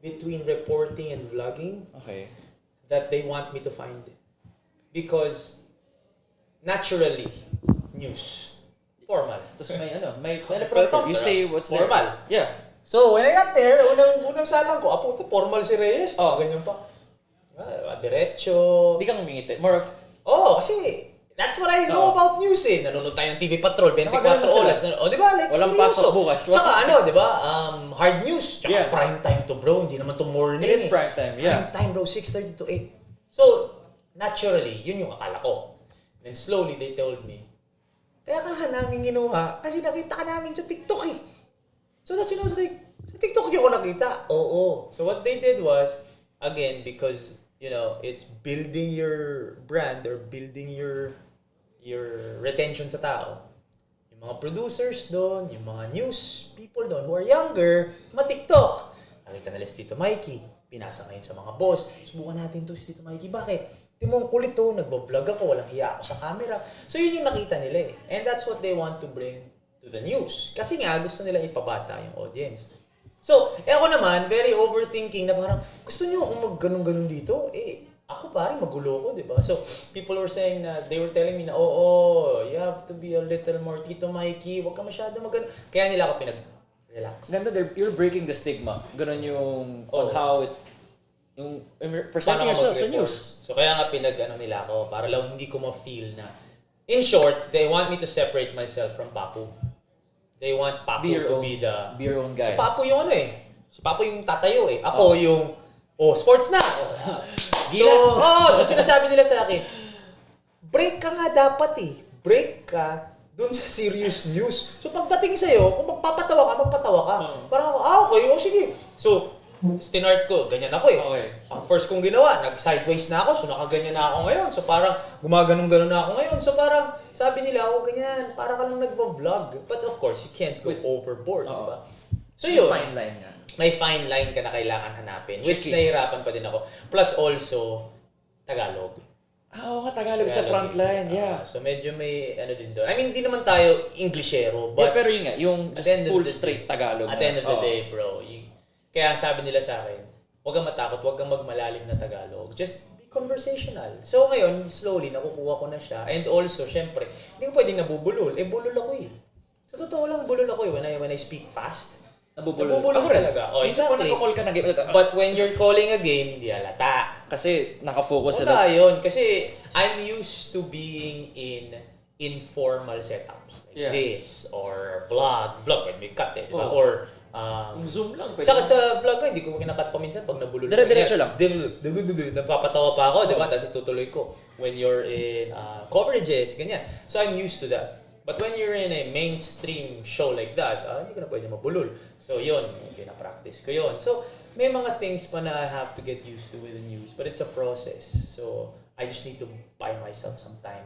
between reporting and vlogging that they want me to find. Because naturally, news. Formal. Tapos may teleprompter. You say what's there. Formal. Yeah. So, when I got there, unang salang ko, formal si Reyes. Ganyan pa. Diretso. Hindi ka ngumingiti. More of, Kasi that's what I know about news eh. Nanonood tayo ng TV Patrol, 24 oras. Di ba? Like, walang seryoso. pasok bukas. Tsaka di ba? Hard news. Tsaka prime time to bro. Hindi naman to morning. It is prime time, yeah. Prime time bro, 6:30 to 8. So, naturally, yun yung akala ko. Then slowly, they told me, kaya ka namin ginuha kasi nakita ka namin sa TikTok eh. So that's when I was like, sa TikTok yung ko nakita. Oo. So what they did was, again, because, it's building your brand or building your retention sa tao. Yung mga producers doon, yung mga news people doon who are younger, ma-TikTok. Nakita nila si Tito Mikee, pinasa ngayon sa mga boss. Subukan natin to si Tito Mikee. Bakit? Timong kulit to, nagbo-vlog ako, walang hiya ako sa camera. So yun yung nakita nila eh. And that's what they want to bring to the news. Kasi nga, gusto nila ipabata yung audience. So, ako naman, very overthinking na parang, gusto niyo akong mag-ganun-ganun dito? Ako pare, magulo ko, di ba? So, people were saying na, they were telling me na, you have to be a little more Tito Mikee, wag ka masyado mag-ganun. Kaya nila ako pinag-relax. Ganda, you're breaking the stigma. Ganun yung, on how it, yung presenting yourself sa news. So, kaya nga nila ako, para lang hindi ko ma-feel na, in short, they want me to separate myself from Papu. They want Papu to be your own guy. Si Papu yung Si Papu yung tatayo eh. Ako yung, sports na. So sinasabi nila sa akin, break ka nga dapat eh. Break ka dun sa serious news. So pagdating sa'yo, kung magpapatawa ka. Parang ako, okay, sige. So, stinart ko, ganyan ako eh. Okay. Ang first kong ginawa, nag-sideways na ako, so nakaganyan na ako ngayon. So parang gumaganong-ganon na ako ngayon. So parang sabi nila, ganyan, para ka lang nagvo-vlog. But of course, you can't go overboard, di ba? So yun. Fine line nga. May fine line ka na kailangan hanapin. Which Tricky. nahihirapan pa din ako. Plus also, Tagalog. Oo nga, Tagalog sa Frontline, yeah. So medyo may din doon. I mean, hindi naman tayo Englishero, but pero yun nga, yung just full straight Tagalog. At the end of the day, bro, kaya sabi nila sa akin, huwag kang matakot, huwag kang magmalalim na Tagalog. Just be conversational. So ngayon, slowly, nakukuha ko na siya. And also, syempre, hindi ko pwedeng nabubulol. Bulol ako eh. Sa totoo lang, bulol ako eh. When I speak fast, nabubulol ako talaga. Exactly. Ka na game. But when you're calling a game, hindi halata. Kasi nakafocus Wala yun. Kasi I'm used to being in informal setups. Like this, or vlog, when we cut it, diba? Or Zoom lang. Saka sa vlog ko, hindi ko kinakat pa minsan pag nabulol. Diretso lang. Napapatawa pa ako, diba? Tapos itutuloy ko. When you're in coverages, ganyan. So I'm used to that. But when you're in a mainstream show like that, hindi ko na pwede mabulol. So yun, pinapractice ko yun. So may mga things pa na I have to get used to with the news. But it's a process. So I just need to buy myself some time.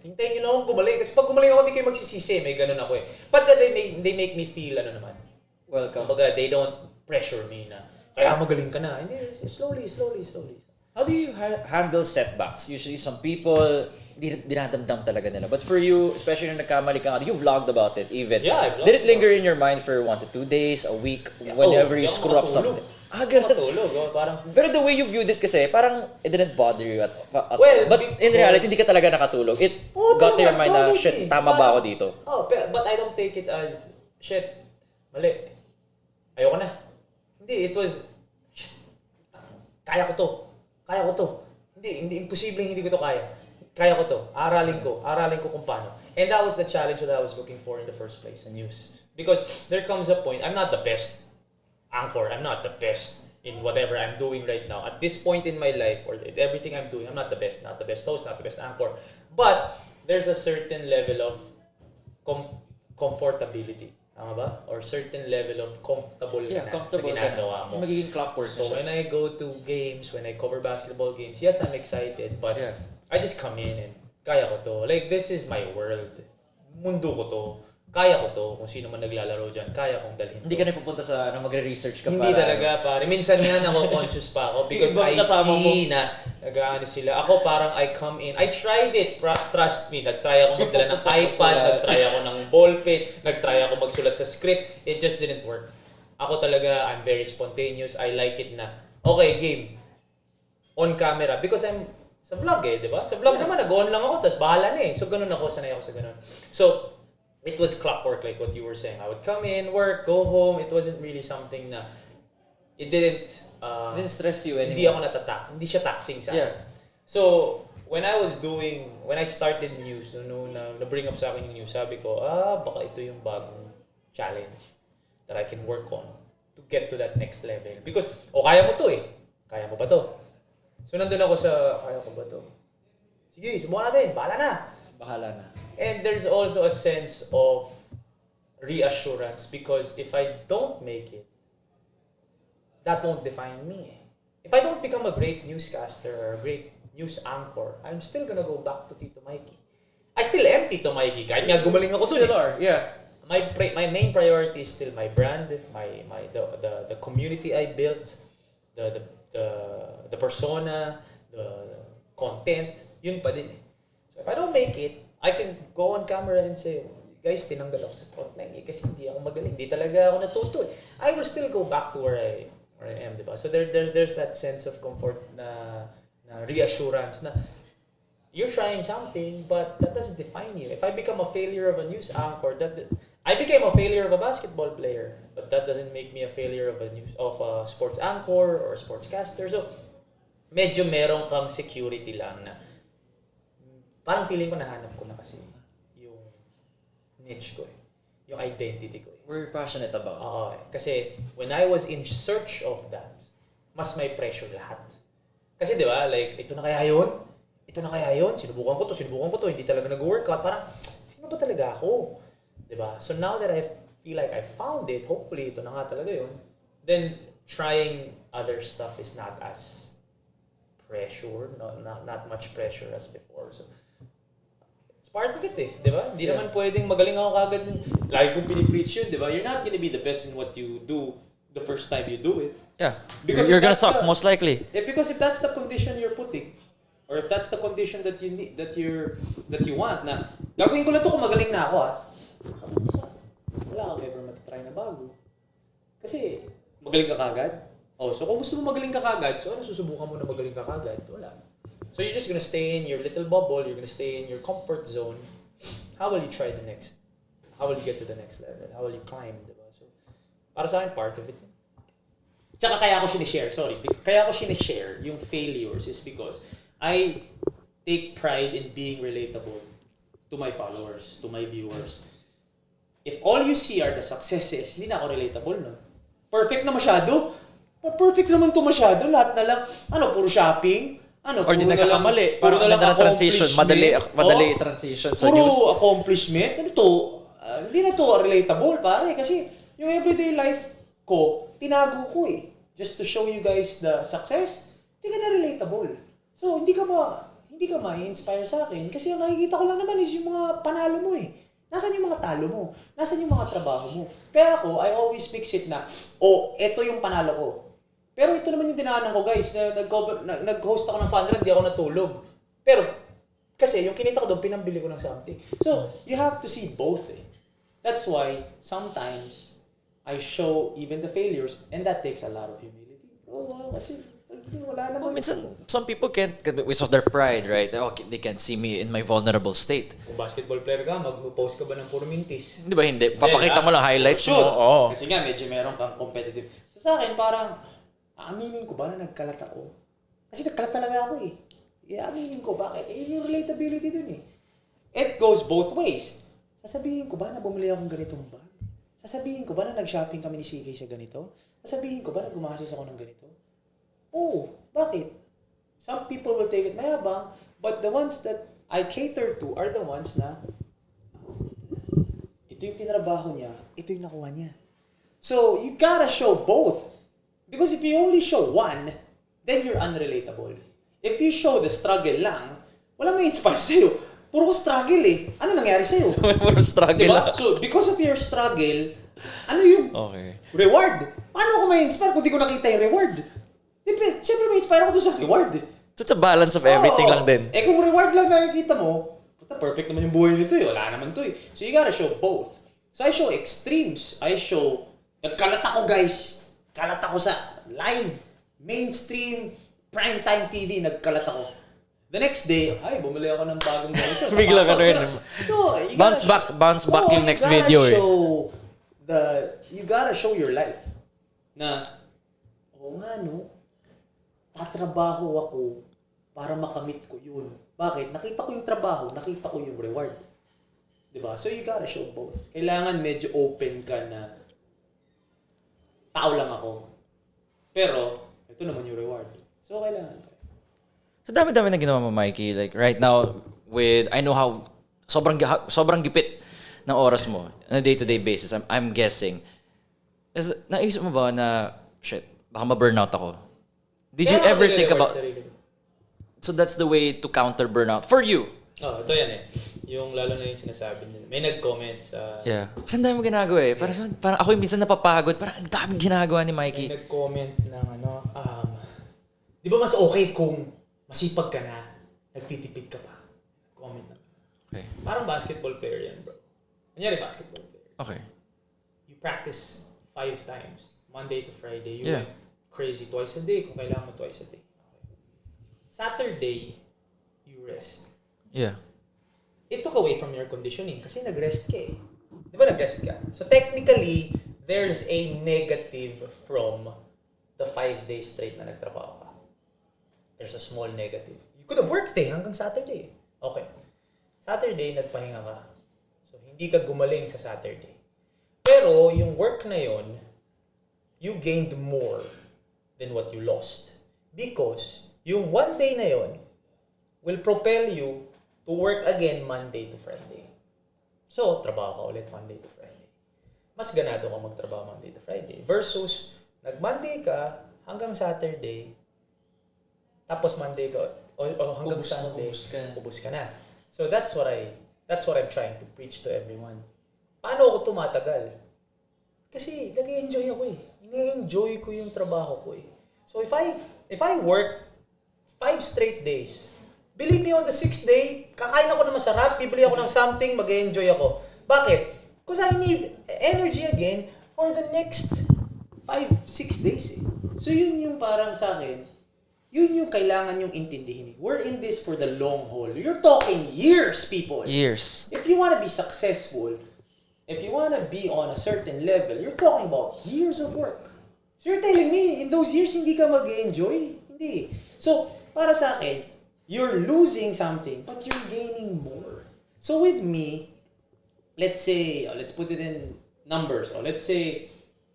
Hintayin nyo lang akong gumaling. Kasi pag gumaling ako, hindi kayo magsisisi. May ganun ako eh. But they make me feel, welcome. Kumbaga, they don't pressure me na, kaya magaling ka na. Hindi, slowly. How do you handle setbacks? Usually, some people, dinadamdam talaga nila. But for you, especially nung nagkamali ka, you vlogged about it even. Yeah, I vlogged. Did it linger in your mind for 1 to 2 days, a week, whenever you screw up something? Ganun. Matulog. Parang, Pero the way you viewed it kasi, parang it didn't bother you at well, but in reality, hindi ka talaga nakatulog. It got to your mind na, shit, tama ba ako dito? But I don't take it as, shit, mali. Ayoko na. Hindi, it was, shit, kaya ko to. Hindi, imposibleng hindi ko to kaya. Kaya ko to. Aralin ko kung paano. And that was the challenge that I was looking for in the first place in news. Because there comes a point, I'm not the best anchor. I'm not the best in whatever I'm doing right now. At this point in my life, or everything I'm doing, I'm not the best host, not the best anchor. But there's a certain level of comfortability. Tama ba? Or certain level of comfortable sa ginagawa mo. Magiging clockwork. So when I go to games, when I cover basketball games, yes, I'm excited, but I just come in and kaya ko to. Like, this is my world. Mundo ko to. Kaya ko to. Kung sino man naglalaro dyan, kaya kong dalhin to. Hindi ka na pupunta sa mag-research ka Hindi talaga, pare. Minsan nga nako-conscious pa ako because I see na nag-aano sila. Ako parang I come in. I tried it. Trust me. Nag-try ako magdala ng iPad. Nag-try ako ng ballpen. Nag-try ako magsulat sa script. It just didn't work. Ako talaga, I'm very spontaneous. I like it na, okay, game. On camera. Because I'm sa vlog di ba? Sa vlog naman, nag-on lang ako. Tapos bahala na So ganun ako. Sanay ako sa ganun. So, it was clockwork like what you were saying. I would come in, work, go home. It wasn't really something na it didn't stress you anymore. Hindi ako hindi siya taxing sa akin. Yeah. So, when I started news, na-bring up sa akin yung news, sabi ko, baka ito yung bagong challenge that I can work on to get to that next level. Because, kaya mo to eh. Kaya mo ba to? So, nandun ako sa, kaya ko ba to? Sige, subukan natin. Bahala na. And there's also a sense of reassurance because if I don't make it, that won't define me. If I don't become a great newscaster or a great news anchor, I'm still gonna go back to Tito Mikee. I still am Tito Mikee. Kahit nga gumaling ako dun. Still are, yeah. My main priority is still my brand, the community I built, the persona, the content. Yun pa din eh. So if I don't make it, I can go on camera and say, guys, tinanggal ako sa Frontline kasi hindi ako magaling. Hindi talaga ako natuto. I will still go back to where I am, diba? So there's that sense of comfort na reassurance na you're trying something, but that doesn't define you. If I become a failure of a news anchor, I became a failure of a basketball player, but that doesn't make me a failure of a sports anchor or a sportscaster. So medyo meron kang security lang na parang feeling ko nahanap ko na kasi yung niche ko eh. Yung identity ko eh. We're passionate about. Kasi when I was in search of that, mas may pressure lahat. Kasi di ba, like, ito na kaya yun, sinubukan ko to, hindi talaga nag-workout, parang, sino ba talaga ako? Di ba? So now that I feel like I found it, hopefully ito na nga talaga yun, then trying other stuff is not as pressure, not much pressure as before. So, part of it eh, di ba? Hindi naman pwedeng magaling ako kagad. Lagi kong pinipreach yun, di ba? You're not gonna be the best in what you do the first time you do it. Yeah. Because you're gonna suck, most likely. Because if that's the condition you're putting, or if that's the condition that you need, that you want, na gagawin ko lang to kung magaling na ako wala kang ever matatry na bago. Kasi, magaling ka kagad? So kung gusto mo magaling ka kagad, so ano susubukan mo na magaling ka kagad? Wala. So you're just gonna stay in your little bubble, you're gonna stay in your comfort zone. How will you try the next? How will you get to the next level? How will you climb, diba? So, para sa akin, part of it. Tsaka kaya ako sinishare yung failures is because I take pride in being relatable to my followers, to my viewers. If all you see are the successes, hindi na ako relatable, no? Perfect na masyado? Perfect naman to masyado. Lahat na lang, puro shopping, or di nagkakamali. Parang na transition. Madali transition sa news. Puro accomplishment. Hindi na to relatable, pare. Kasi yung everyday life ko, tinago ko eh. Just to show you guys the success, hindi ka na relatable. So, hindi ka ma-inspire sa akin. Kasi yung nakikita ko lang naman is yung mga panalo mo eh. Nasaan yung mga talo mo? Nasaan yung mga trabaho mo? Kaya ako, I always fix it na, eto yung panalo ko. Pero ito naman yung dinaanan ko, guys. Nag-host ako ng fun run, di ako natulog. Pero, kasi yung kinita ko doon, pinambili ko ng something. So, you have to see both eh. That's why, sometimes, I show even the failures, and that takes a lot of humility. Kasi, wala naman. Minsan, some people can't, because of their pride, right? They can't see me in my vulnerable state. Kung basketball player ka, mag-post ka ba ng puro mintis? Di ba hindi? Papakita mo lang highlights mo. Kasi nga, medyo meron kang competitive. So, sa akin, parang, aaminin ko ba na nagkalat ako? Kasi nagkalat talaga ako eh. Aaminin ko, bakit? Yung relatability dun eh. It goes both ways. Sasabihin ko ba na bumili akong ganitong bag? Sasabihin ko ba na nag-shopping kami ni CK sa ganito? Sasabihin ko ba na gumasos ako ng ganito? Bakit? Some people will take it mayabang, but the ones that I cater to are the ones na ito yung tinrabaho niya, ito yung nakuha niya. So, you gotta show both. Because if you only show one, then you're unrelatable. If you show the struggle lang, wala may inspire sa'yo. Puro struggle eh. Ano nangyari sa'yo? Puro struggle diba? lang. So, because of your struggle, ano yung reward? Paano ko may inspire kung di ko nakita yung reward? Siyempre may inspire ako doon sa reward. So it's a balance of everything lang din. Kung reward lang nakikita mo, perfect naman yung buhay nito eh. Wala naman to eh. So you gotta show both. So I show extremes. I show, nagkalat ako guys. Kalat ako sa live, mainstream, primetime TV, nagkalat ako. The next day, bumili ako ng bagong ganito. Bigla ka rin. So, bounce back yung next video eh. You gotta show your life. Na, Oo nga, no? Tatrabaho ako para makamit ko yun. Bakit? Nakita ko yung trabaho, nakita ko yung reward. Diba? So you gotta show both. Kailangan medyo open ka na tao lang ako. Pero, ito naman yung reward. So, kailangan ka. So dami-dami na ginawa mo, Mikey. Like right now, I know how sobrang gipit ng oras mo on a day-to-day basis. I'm guessing. Naisip mo ba na, shit, baka ma-burnout ako? Did you ever think about... So that's the way to counter burnout for you? Oh, ito yan eh. Yung lalo na yung sinasabi nila. May nag-comment sa... Yeah. Kasi ang dami mo ginagawa eh. Parang ako yung minsan napapagod. Parang ang daming ginagawa ni Mikey. May nag-comment ng di ba mas okay kung masipag ka na, nagtitipid ka pa? Comment na. Okay. Parang basketball player yan, bro. Kanyari basketball player. Okay. You practice 5 times, Monday to Friday. You Yeah. went crazy twice a day kung kailangan mo twice a day. Okay. Saturday, you rest. Yeah. It took away from your conditioning kasi nag-rest ka eh. Di ba nag-rest ka? So technically, there's a negative from the 5 days straight na nagtrabaho ka. There's a small negative. You could have worked eh hanggang Saturday. Okay. Saturday, nagpahinga ka. So hindi ka gumaling sa Saturday. Pero yung work na yon, you gained more than what you lost. Because yung 1 day na yon will propel you to work again Monday to Friday. So, trabaho ka ulit Monday to Friday. Mas ganado ka magtrabaho Monday to Friday. Versus, nag-Monday ka hanggang Saturday, tapos Monday ka, o hanggang Sunday, ubus ka na. So, that's what I'm trying to preach to everyone. Paano ako tumatagal? Kasi, nag-enjoy ako eh. Ini-enjoy ko yung trabaho ko eh. So, if I work 5 straight days, believe me, on the 6th day, kakain ako ng masarap, bibili ako ng something, mag-enjoy ako. Bakit? Because I need energy again for the next 5-6 days eh. So yun yung parang sa akin, yun yung kailangan yung intindihin. We're in this for the long haul. You're talking years, people. Years. If you want to be successful, if you want to be on a certain level, you're talking about years of work. So you're telling me, in those years, hindi ka mag-enjoy? Hindi. So, para sa akin, you're losing something, but you're gaining more. So with me, let's say, let's put it in numbers. Let's say,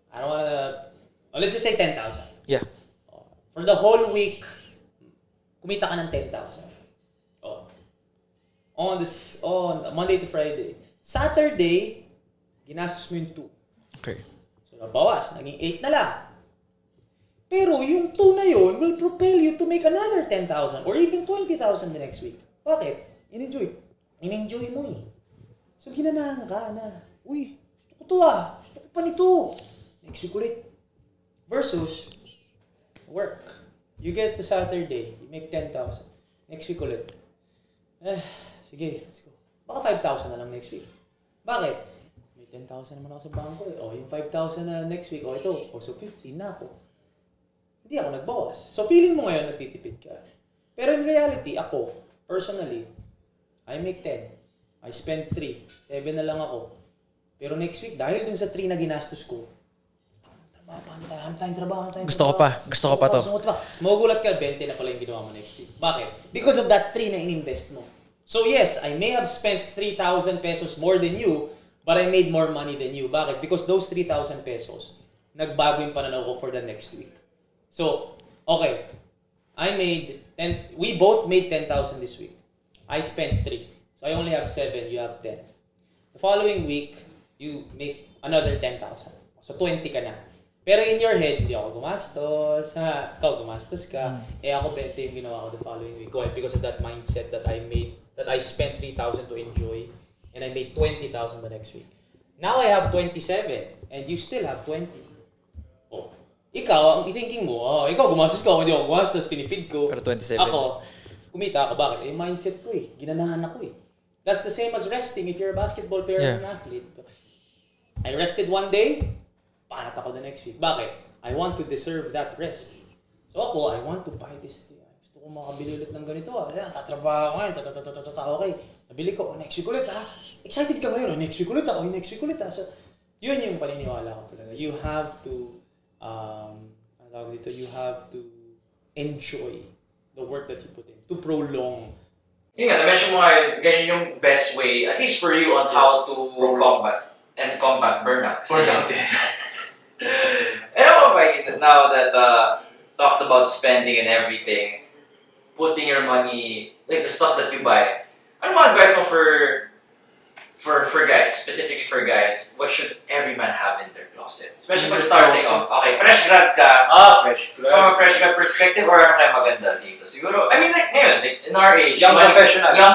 let's just say 10,000. Yeah. For the whole week, kumita ka ng 10,000. On Monday to Friday. Saturday, ginastos mo yung 2. Okay. So nabawas, naging 8 na lang. Pero yung 2 na yun will propel you to make another 10,000 or even 20,000 the next week. Bakit? In-enjoy mo eh. So ginanahan ka na, uy, gusto ko to gusto ko pa nito. Next week ulit. Versus, work. You get to Saturday, you make 10,000. Next week ulit. Sige, let's go. Baka 5,000 na lang next week. Bakit? May 10,000 naman ako sa bangko eh. Yung 5,000 na next week, ito. So 15 na ako. Hindi ako nagbawas. So feeling mo ngayon nagtitipid ka. Pero in reality, ako, personally, I make 10. I spend 3. 7 na lang ako. Pero next week, dahil dun sa 3 na ginastos ko, trabaho. Gusto ko pa to. Magugulat ka, 20 na pala yung ginawa mo next week. Bakit? Because of that 3 na in-invest mo. So yes, I may have spent 3,000 pesos more than you, but I made more money than you. Bakit? Because those 3,000 pesos, nagbago yung pananaw ko for the next week. So, okay, we both made 10,000 this week. I spent 3. So I only have 7, you have 10. The following week, you make another 10,000. So 20 ka na. Pero in your head, hindi ako gumastos. Ikaw gumastos ka. Ako 20 yung ginawa ko the following week. Why? Because of that mindset that I spent 3,000 to enjoy and I made 20,000 the next week. Now I have 27 and you still have 20. Oh. Ikaw, ang thinking mo, ikaw gumastos ka, hindi ako gumastos, tinipid ko. Pero 27. Ako, kumita ako. Bakit? Mindset ko Ginanahan ako That's the same as resting if you're a basketball player or an athlete. I rested 1 day, panat ako the next week. Bakit? I want to deserve that rest. So ako, I want to buy this thing. Gusto ko makabili ulit ng ganito. Tatrabaho ko ngayon, okay. Nabili ko, next week ulit Excited ka ngayon, next week ulit So, yun yung paniniwala ko talaga. You have to, you have to enjoy the work that you put in to prolong. Yun nga, na-mention mo nga, ganyan yung best way, at least for you, on how to combat burnout. Burnout, And ako, Mikey, now that talked about spending and everything, putting your money, like the stuff that you buy, ano mga advice mo for guys, specifically for guys, what should every man have in their closet? Especially when starting off. Okay, fresh grad ka. Fresh grad. From a fresh grad perspective, or ano kaya maganda dito? Siguro, I mean, like ngayon, like in our age, Young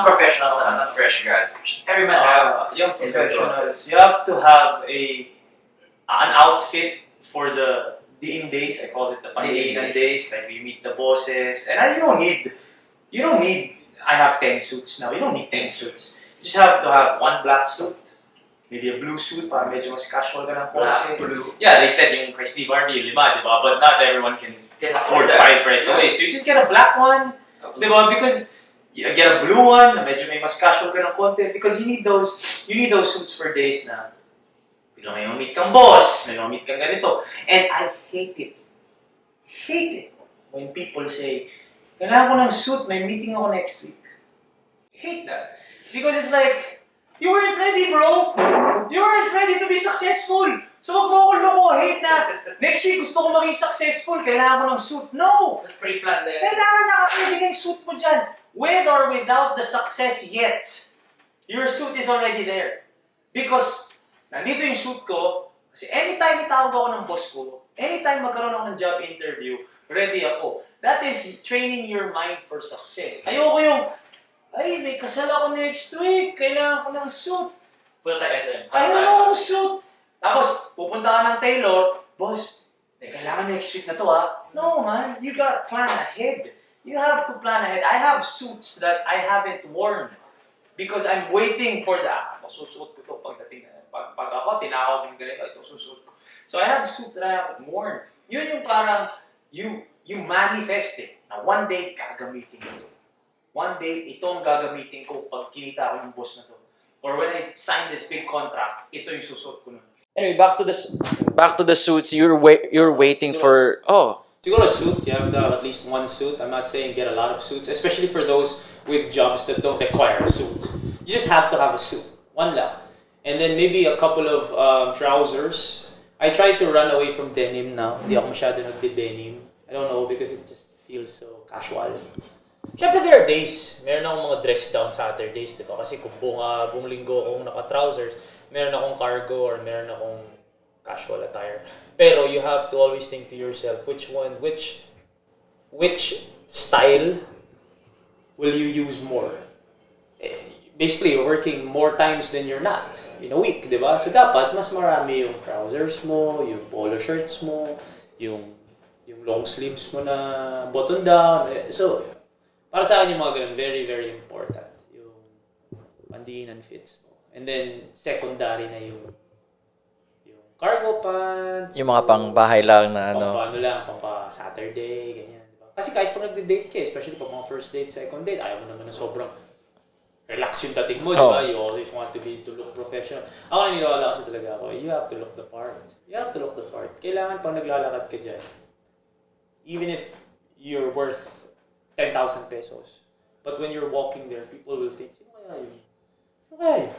professionals na, not fresh grad. Every man have young in their closet. professionals. You have to have an outfit for the in days. I call it the pangilinan days. Like you meet the bosses, and you don't need. I have 10 suits now. You don't need 10 suits. You just have to have one black suit, maybe a blue suit para medyo mas casual ka ng konti. Blue. Yeah, they said yung kay Steve Harvey yung 5, diba? But not everyone can afford 5 right away. So you just get a black one, diba? Because you get a blue one, medyo may mas casual ka ng konti. Because you need those suits for days na biglang may mamit kang boss, may mamit kang ganito. And I hate it when people say, kailangan ko ng suit, may meeting ako next week. Hate that. Because it's like, you weren't ready, bro. You weren't ready to be successful. So wag mo ako loko, hate na. Next week gusto ko maging successful, kailangan ko ng suit. No! Pre-plan na yan. Kailangan nakakaredy ng suit mo dyan. With or without the success yet, your suit is already there. Because, nandito yung suit ko, kasi anytime itawag ako ng boss ko, anytime magkaroon ako ng job interview, ready ako. That is training your mind for success. Ayoko yung, ay, may kasal ako next week, kailangan ko ng suit. Punta tayo SM. Ayoko ng suit. Tapos, pupunta ka ng tailor, boss, kailangan next week na to ha. No man, you gotta plan ahead. You have to plan ahead. I have suits that I haven't worn because I'm waiting for that. Susuot ko to pagdating na. Pag ako, tinawag ng ganito, ito susuot ko. So I have suits that I haven't worn. Yun yung parang, you manifest it. Na one day, gagamitin ko to. One day, ito ang gagamitin ko pag kinita ako ng boss na to. Or when I sign this big contract, ito yung susuot ko na. Anyway, back to the suits. You're waiting for Siguro a suit, you have to have at least one suit. I'm not saying get a lot of suits, especially for those with jobs that don't require a suit. You just have to have a suit, one lang. And then maybe a couple of trousers. I try to run away from denim now. Hindi ako masyado nagde-denim. I don't know, because it just feels so casual. Siyempre, there are days. Meron akong mga dress down Saturdays, di ba? Kasi kung buong linggo akong naka-trousers, meron akong cargo or meron akong casual attire. Pero you have to always think to yourself, which style will you use more? Basically, you're working more times than you're not in a week, di ba? So dapat, mas marami yung trousers mo, yung polo shirts mo, yung long sleeves mo na button down. So, para sa akin yung mga ganun, very, very important. Yung pandiinan fits mo. And then, secondary na yung cargo pants. yung mga pang-bahay lang na ano. Pang Saturday, ganyan. Diba? Kasi kahit pag nagde-date ka, especially pag mga first date, second date, ayaw mo naman na sobrang relax yung dating mo, di ba? You always want to look professional. Ako naniniwala kasi talaga ako, you have to look the part. You have to look the part. Kailangan pang naglalakad ka dyan, even if you're worth 10,000 pesos. But when you're walking there, people will think, sino kaya yun? Sino kaya yun?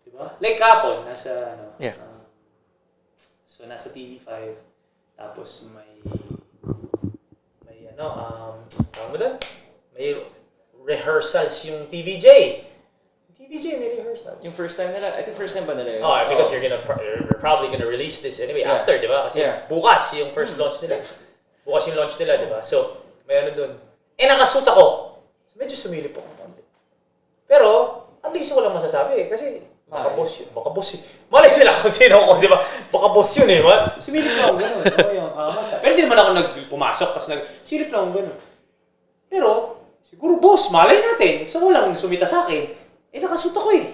Diba? Like kapon, nasa so nasa TV5, tapos may tawag mo doon? May rehearsals yung TVJ. May rehearsals. Yung first time nila, I think first time ba nila yun? Oh, because you're probably gonna release this anyway after, di ba? Kasi bukas yung first launch nila. Bukas yung launch nila, di ba? So, may ano doon. Nakasuit ako. Medyo sumilip ako konti. Pero, at least wala masasabi kasi baka boss yun. Malay nila kung sino ako, di ba? Baka boss yun eh. Sumilip lang ako gano'n. Pero hindi naman ako pumasok kasi silip lang ako gano'n. Pero, siguro boss, malay natin. So, walang sumita sa akin. Nakasuit ako eh.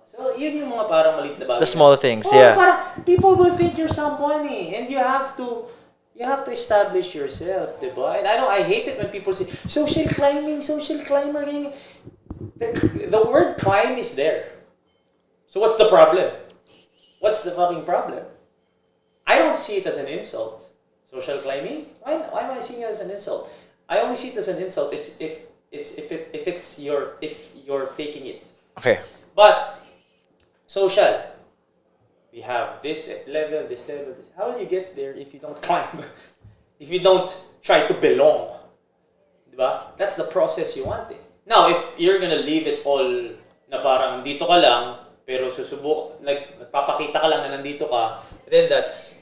So, yun yung mga parang maliit na bagay. The small things, yeah. Parang people will think you're someone eh. And you have to establish yourself, diba? And I hate it when people say, social climber. The word climb is there. So what's the problem? What's the fucking problem? I don't see it as an insult. Social climbing? Why am I seeing it as an insult? I only see it as an insult if you're faking it. Okay. But social, we have this level, this level. This. How will you get there if you don't climb? If you don't try to belong? Diba? That's the process you want. Now, if you're gonna leave it all na parang dito ka lang, pero nagpapakita ka lang na nandito ka, then that's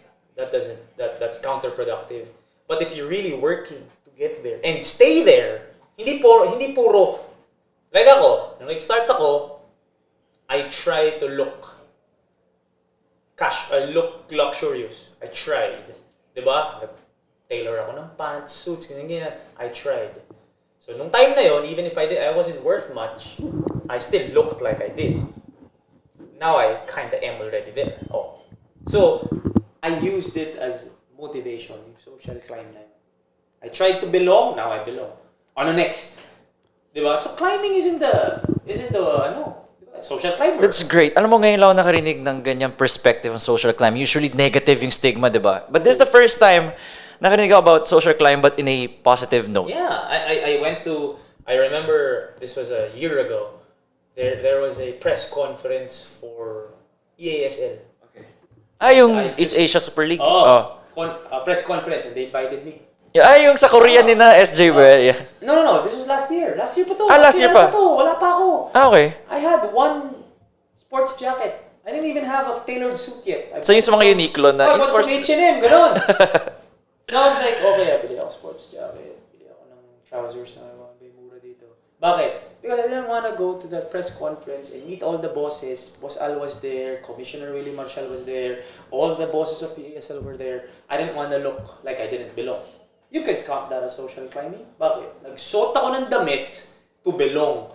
counterproductive. But if you're really working to get there and stay there, hindi puro like ako, nung nag-start ako, I try to look luxurious. I tried. Diba? Tailor ako ng pants, suits, ganyan. I tried. So, nung time na yon, even if I wasn't worth much, I still looked like I did. Now, I kinda am already there. Oh. So, I used it as motivation, yung social climb na yun. I tried to belong, now I belong. Ano next? Diba? So, climbing isn't the social climber. That's great. Alam mo, ngayon lang ako nakarinig ng ganyang perspective on social climb. Usually negative yung stigma, di ba? But this is the first time nakarinig ako about social climb but in a positive note. Yeah, I remember this was a year ago. There was a press conference for EASL. Okay. Yung East Asia Super League? Press conference and they invited me. Yung sa Korea ni na SJ ba? Yeah. No. This was last year. Last year pa to. Last year pa? Wala pa ako. Okay. I had one sports jacket. I didn't even have a tailored suit yet. So yung sa mga Uniqlo na... Yung sports... H&M, gano'n. So I was like, okay, bili ako sports jacket. Bili ako ng trousers na may mura dito. Bakit? Because I didn't want to go to that press conference and meet all the bosses. Boss Al was there. Commissioner Willie Marshall was there. All the bosses of ESL were there. I didn't want to look like I didn't belong. You can count that as social climbing. Bakit? Nagsuot ako ng damit to belong.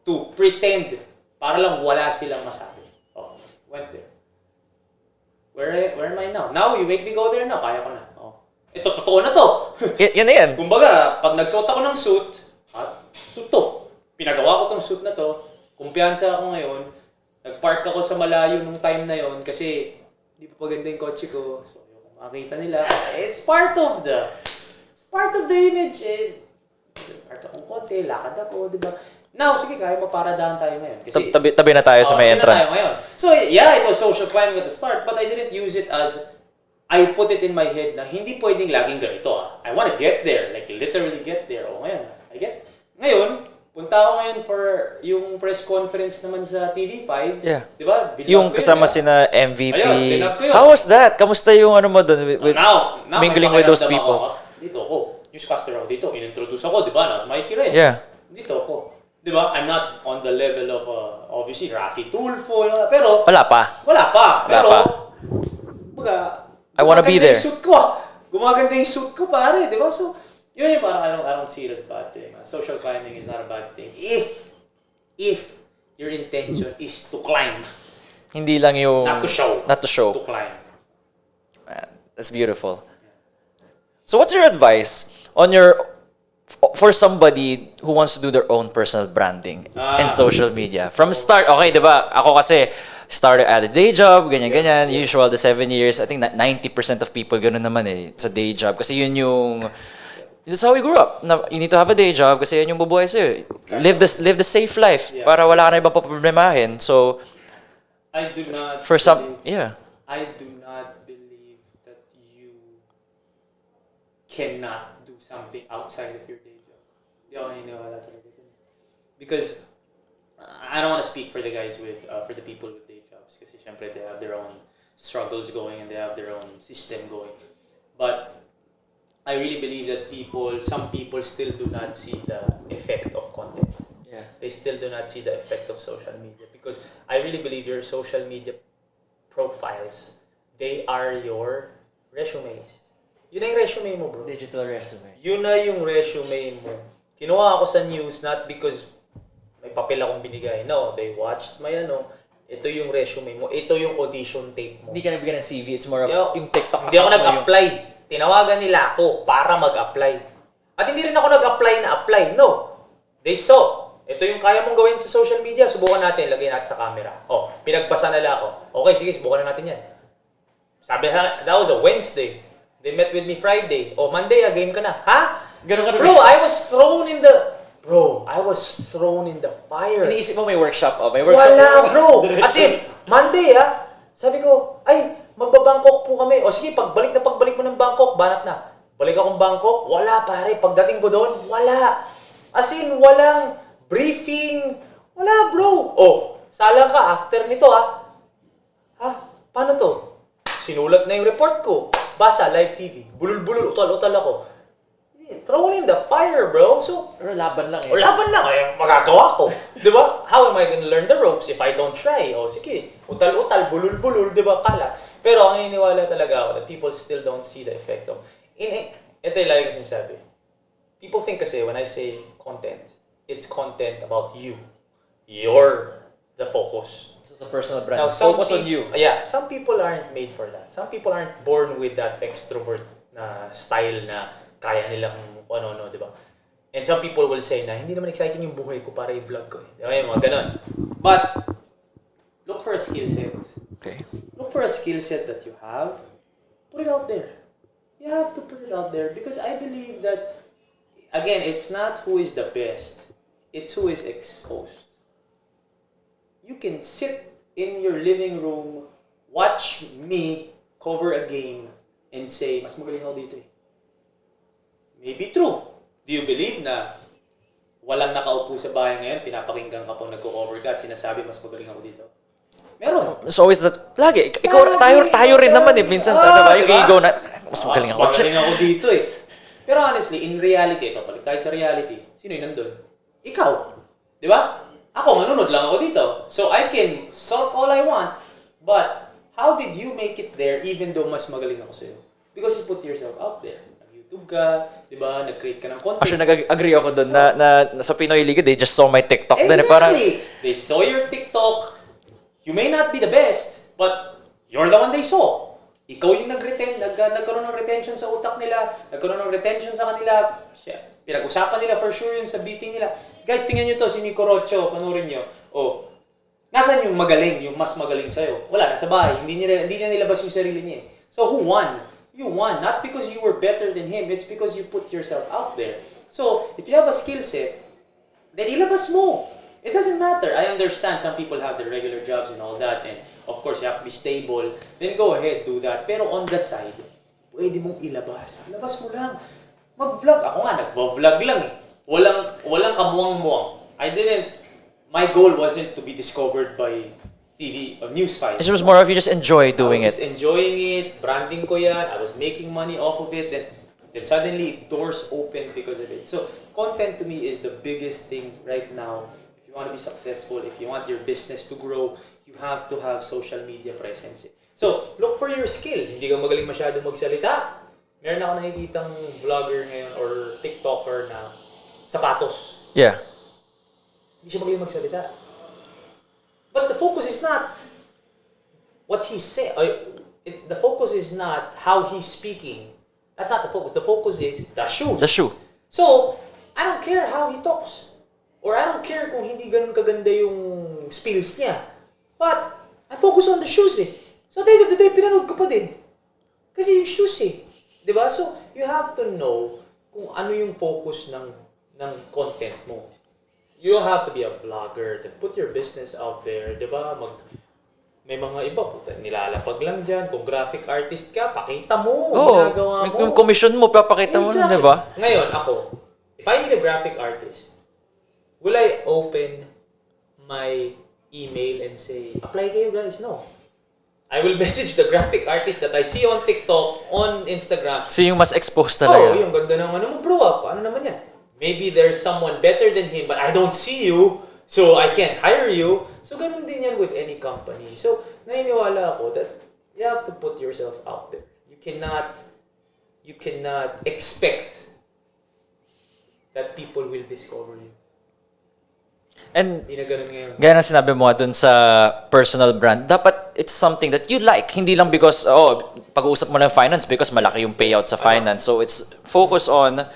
To pretend. Para lang wala silang masabi. Oh, went there. Where am I now? Now, you make me go there now. Kaya ko na. Oh. Ito, totoo na to. Yan na yan. Kumbaga, pag nagsuot ako ng suit, suit to. Pinagawa ko tong suit na to. Kumpiyansa ako ngayon. Nagpark ako sa malayo nung time na yon kasi hindi pa paganda yung kotse ko. So, yung makita nila, it's part of the image. Part akong konti, lakad ako, di ba? Now, sige, kaya maparadahan tayo ngayon. Kasi, tabi na tayo sa may entrance. So, yeah, it was social climbing at the start, but I didn't use it as, I put it in my head na hindi pwedeng laging ganito. I want to get there, like literally get there. O ngayon, Ngayon, punta ako ngayon for yung press conference naman sa TV5. Yeah. Di ba? Yung kasama sina MVP. Ayun, ko yun. How was that? Kamusta yung ano mo doon with now mingling with those people? Dito ako. Newscaster ako dito. In-introduce ako, di ba? Na Mikee Reyes. Yeah. Dito ako. Di ba? I'm not on the level of, obviously, Rafi Tulfo. Pero, Wala pa. Pero, I wanna be there. Gumaganda yung suit ko, pare. Di ba? So, yun yung parang I don't see it as a bad thing. Social climbing is not a bad thing. If your intention is to climb. Hindi lang yung... Not to show. To climb. Man, that's beautiful. So what's your advice for somebody who wants to do their own personal branding and social media? From start, okay, di ba? Ako kasi, started at a day job, ganyan. Usual, the 7 years. I think 90% of people ganun naman sa day job. Kasi yun yung... That's how we grew up. You need to have a day job kasi yun yung bubuhay sa'yo. Live the safe life para wala ka na ibang paproblemahin. So, I do not believe that you cannot do something outside of your day job. Di ako naniniwala talaga dun. Because I don't want to speak for the guys for the people with day jobs kasi syempre they have their own struggles going and they have their own system going. But I really believe that some people still do not see the effect of content. Yeah. They still do not see the effect of social media because I really believe your social media profiles, they are your resumes. Yun na yung resume mo, bro. Digital resume. Yun na yung resume mo. Kinuha ako sa news not because may papel akong binigay. No, they watched my ito yung resume mo. Ito yung audition tape mo. Hindi ka nabigyan ng CV. It's more of yung TikTok. Hindi ako nag-apply. Tinawagan nila ako para mag-apply. At hindi rin ako nag-apply na apply. No. They saw. Ito yung kaya mong gawin sa social media. Subukan natin. Lagay natin sa camera. Pinagpasa nila ako. Okay, sige. Subukan na natin yan. Sabi na, that was a Wednesday. They met with me Friday. O, Monday, game ka na. Ha? Ganun ka na Bro, I was thrown in the... Bro, I was thrown in the fire. Iniisip mo may workshop. May workshop. Wala, bro. As in, Monday, sabi ko, ay, magbabangkok po kami. O sige, pagbalik mo ng Bangkok, banat na. Balik akong Bangkok, wala pare. Pagdating ko doon, wala. As in, walang briefing. Wala, bro. O, salang ka, after nito, paano to? Sinulat na yung report ko. Basa, live TV. Bulul-bulul, utal-utal ako. Thrown in the fire, bro. So, Pero laban lang eh. o laban lang, magagawa ko. Di ba? How am I gonna learn the ropes if I don't try? O sige, utal-utal, bulul-bulul, di ba? Kala. Pero ang naniniwala talaga ako that people still don't see the effect of... Ito yung lagi ko sinasabi. People think kasi when I say content, it's content about you. You're the focus. So sa personal brand, Now, focus on you. Yeah, some people aren't made for that. Some people aren't born with that extrovert na style na kaya nilang ano, di ba? And some people will say na, hindi naman exciting yung buhay ko para i-vlog ko. Di ba? Yung mga ganun. But, look for a skill set. Okay. Look for a skill set that you have. Put it out there. You have to put it out there because I believe that, again, it's not who is the best. It's who is exposed. You can sit in your living room, watch me cover a game, and say, mas magaling ako dito eh. Maybe true. Do you believe na walang nakaupo sa bahay ngayon, pinapakinggan ka pang nagko-cover ka at sinasabi, mas magaling ako dito? Meron. It's always that, lagi, ikaw, tayo rin naman eh. Minsan, diba, yung ego na, mas magaling ako. Mas magaling ako dito eh. Pero honestly, in reality, ito, balik tayo sa reality, sino yung nandun? Ikaw. Di ba? Ako, manunod lang ako dito. So I can sulk all I want, but how did you make it there even though mas magaling ako sa'yo? Because you put yourself out there. Nag-YouTube ka, di ba? Nag-create ka ng content. Actually, nag-agree ako doon na sa Pinoy Liga, they just saw my TikTok. Exactly! Parang, They saw your TikTok. You may not be the best, but you're the one they saw. Ikaw yung nagkaroon ng retention sa utak nila, nagkaroon ng retention sa kanila. Pinag-usapan nila for sure yun sa beating nila. Guys, tingnan nyo to, si Nico Rocha, panurin nyo. Oh, nasan yung magaling, yung mas magaling sa'yo? Wala, nasa bahay. Hindi niya nilabas yung sarili niya. So who won? You won. Not because you were better than him, it's because you put yourself out there. So, if you have a skill set, then ilabas mo. It doesn't matter. I understand some people have their regular jobs and all that, and of course, you have to be stable. Then go ahead, do that. Pero on the side, pwede mong ilabas. Ilabas mo lang. Mag-vlog. Ako nga, nag-vlog lang eh. Walang kamuang-muang. My goal wasn't to be discovered by TV or news files. it was more of you just enjoy doing I was it. just enjoying it, branding ko yan, I was making money off of it, then suddenly doors opened because of it. So content to me is the biggest thing right now. If you want to be successful, if you want your business to grow, you have to have social media presence. So look for your skill. Hindi ka magaling masyado magsalita. Meron ako nakikitang vlogger ngayon or TikToker na sapatos. Yeah. Hindi siya magaling magsalita. But the focus is not what he said. The focus is not how he's speaking. That's not the focus. The focus is the shoes. The shoe. So, I don't care how he talks. Or I don't care kung hindi ganun kaganda yung spills niya. But, I focus on the shoes eh. So, at the end of the day, pinanood ko pa din. Kasi yung shoes eh. Diba? So, you have to know kung ano yung focus ng content mo. You don't have to be a vlogger to put your business out there, di ba? May mga iba, nilalapag lang dyan. Kung graphic artist ka, pakita mo, ginagawa mo. Yung commission mo, papakita mo na, di ba? Ngayon, ako, if I need a graphic artist, will I open my email and say, apply kayo guys? No. I will message the graphic artist that I see on TikTok, on Instagram. So yung mas exposed talaga. Yung ganda ng ano mo, bro, paano naman yan? Maybe there's someone better than him, but I don't see you, so I can't hire you. So, ganun din yan with any company. So, naniniwala ako that you have to put yourself out there. You cannot expect that people will discover you. And Hindi na ganun ngayon. gaya na sinabi mo dun sa personal brand, dapat it's something that you like. Hindi lang because, pag-uusap mo lang finance because malaki yung payout sa finance. So it's focus on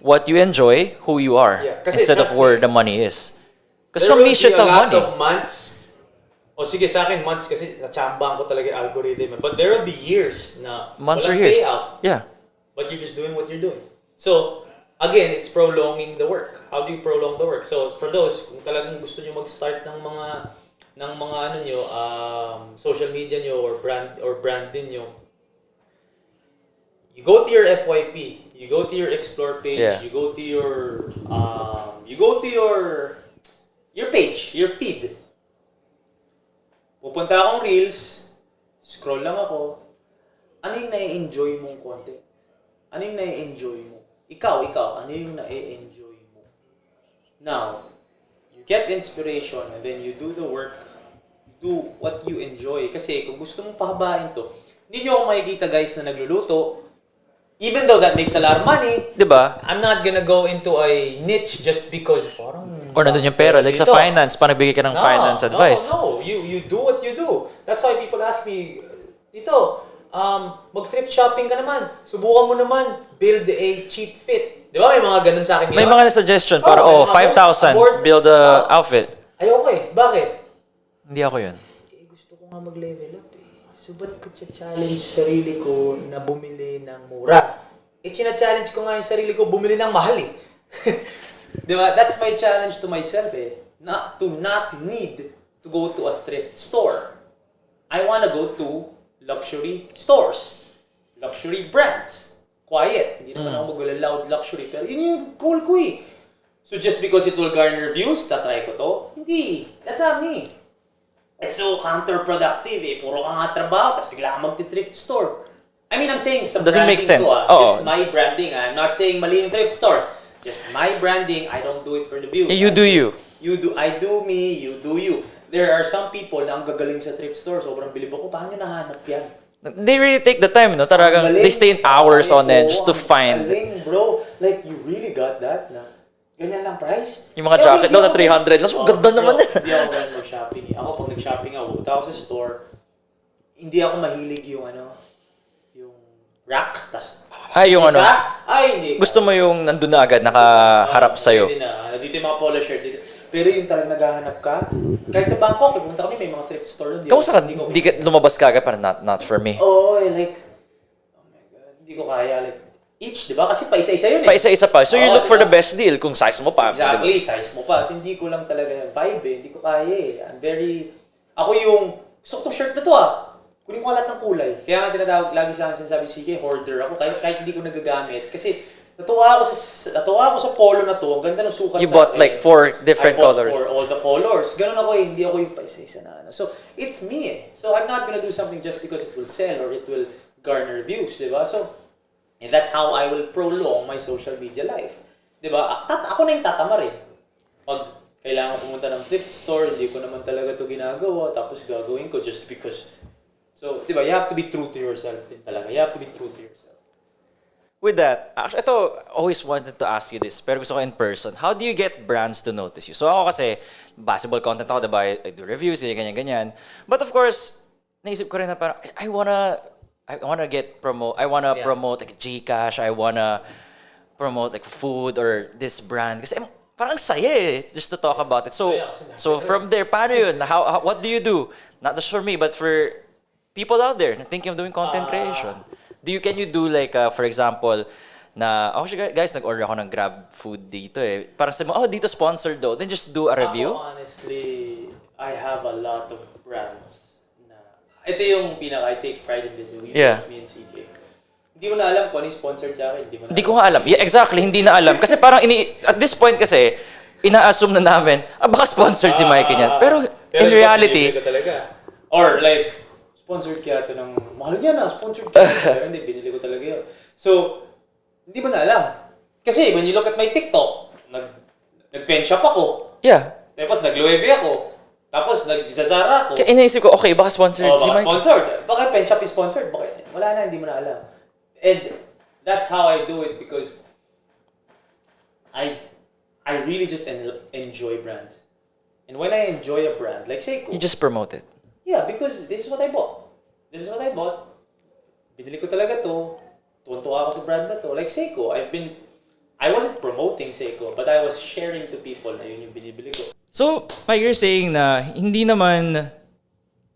what you enjoy, who you are, Yeah, kasi instead of trust where me, the money is. Because There some will niches be a have lot money. of months O sige, sa akin, months kasi nachambahan ko talaga yung algorithm. But there will be years na Months or walang years. payout, Yeah. but you're just doing what you're doing. So, again, it's prolonging the work. How do you prolong the work? So, for those, kung talagang gusto nyo mag-start ng mga ano nyo, social media nyo or branding nyo, you go to your FYP, you go to your explore page, Yeah. you go to your page, your feed. Pupunta akong Reels, scroll lang ako. Ano yung nai-enjoy mong content? Ano yung nai-enjoy mo? Ikaw, ano yung nai-enjoy mo? Now, you get inspiration and then you do the work, do what you enjoy. Kasi kung gusto mong pahabain to, hindi nyo ako makikita guys na nagluluto. Even though that makes a lot of money, Diba? I'm not gonna go into a niche just because parang... Or nandun yung pera. Like sa dito. finance, paano bigay ka ng finance advice? No. You do what you do. That's why people ask me, Tito, mag-thrift shopping ka naman. Subukan mo naman, build a cheap fit. Di ba? May mga ganun sa akin. May mga suggestion para, may mga 5,000, build a outfit. Ayoko eh. Bakit? Hindi ako yun. Gusto ko nga mag-level up eh. So ba't ko challenge sarili ko na bumili ng mura? Challenge ko nga yung sarili ko bumili ng mahal eh. Di ba? That's my challenge to myself eh. Not need to go to a thrift store. I wanna go to luxury stores. Luxury brands. Quiet. Hindi naman ako mag-loud luxury. Pero yun yung goal ko eh. So just because it will garner views, tatry ko to? Hindi. That's not me. It's so counterproductive eh. Puro ka nga trabaho, tapos bigla ka mag-thrift store. I mean, I'm saying sa Doesn't branding make sense. ko Oo. just my branding. I'm not saying mali yung thrift stores. Just my branding, I don't do it for the views. You do you. I do me, you do you. There are some people na ang gagaling sa thrift store, sobrang bilib ako, paano nahanap yan? They really take the time, no? Talagang, Ang galing. they stay in hours on Oo, end just to ang find galing, bro. Like, you really got that na ganyan lang price? yung mga Eh, jacket hindi daw na ako- 300 lang. So, ganda naman yan. Hindi ako ganun mag-shopping. Ako, pag nag-shopping ako, pupunta ako sa store, hindi ako mahilig yung yung rack, tas Ay, yung isa, ano. ay, hindi. Gusto mo yung nandun na agad, nakaharap sa'yo. Pwede na. Dito yung mga polo shirt. Dito. Pero yung talagang naghahanap ka, kahit sa Bangkok, pumunta kami, may mga thrift store doon. Kamusta ka? Hindi ka lumabas ka agad, parang not for me. Oo, like, oh my God, hindi ko kaya. Like, each, di ba? Kasi pa isa-isa yun eh. Pa isa-isa pa. So, you Oo, look for diba? the best deal kung size mo pa. Exactly, size mo pa. So, hindi ko lang talaga vibe eh. Hindi ko kaya eh. Ako yung, gusto ko tong shirt na to ah. Kunin ko lahat ng kulay. Kaya nga tinatawag lagi sa akin sinasabi, sige, hoarder ako. Kahit hindi ko nagagamit. Kasi natuwa ako sa polo na to. Ang ganda ng sukat You sa bought akin. like 4 different I bought colors. for all the colors. Ganun ako eh. Hindi ako yung paisa-isa na ano. So, it's me eh. So, I'm not gonna do something just because it will sell or it will garner views, di ba? So, and that's how I will prolong my social media life. Di ba? Ako na yung tatama rin. Pag kailangan pumunta ng thrift store, hindi ko naman talaga to ginagawa, tapos gagawin ko just because. So, di ba? You have to be true to yourself din talaga. You have to be true to yourself. With that, actually, ito, always wanted to ask you this, pero gusto ko in person. How do you get brands to notice you? So ako kasi, basketball content ako, diba? I do reviews, ganyan. But of course, naisip ko rin na parang, I wanna promote like Gcash, I wanna promote like food or this brand. Kasi parang saya eh, just to talk about it. So from there, paano yun? What do you do? Not just for me, but for people out there na thinking of doing content creation. Can you do like, for example, na, actually guys, nag-order ako ng Grab food dito eh. Parang sabi mo, dito sponsored daw. Then just do a review. Ako, honestly, I have a lot of brands na, ito yung I take pride in this. Yeah. Me and CK. Hindi ko na alam kung ano yung sponsored sa akin. Hindi ko nga alam. Yeah, exactly, hindi na alam. Kasi parang at this point kasi, ina-assume na namin, baka sponsored si Mikee niyan. Pero in reality, or like, sponsored kaya ito ng, mahal niya na, sponsored kaya. Pero hindi, binili ko talaga yun. So, hindi mo na alam. Kasi when you look at my TikTok, nag-pen shop ako. yeah. Tapos nag-Loewe ako. Tapos nag-Zazara ako. Kaya inaisip ko, okay, baka sponsored si Baka Mikee. sponsored. Baka pen shop is sponsored. Baka, wala na, hindi mo na alam. And that's how I do it because I really just enjoy brands. And when I enjoy a brand, like Seiko. You just promote it. Yeah, because this is what I bought. Binili ko talaga to. Tuwan-tuwa ako sa brand na to. Like Seiko, I wasn't promoting Seiko, but I was sharing to people na yun yung binibili ko. So, Mike, you're saying na hindi naman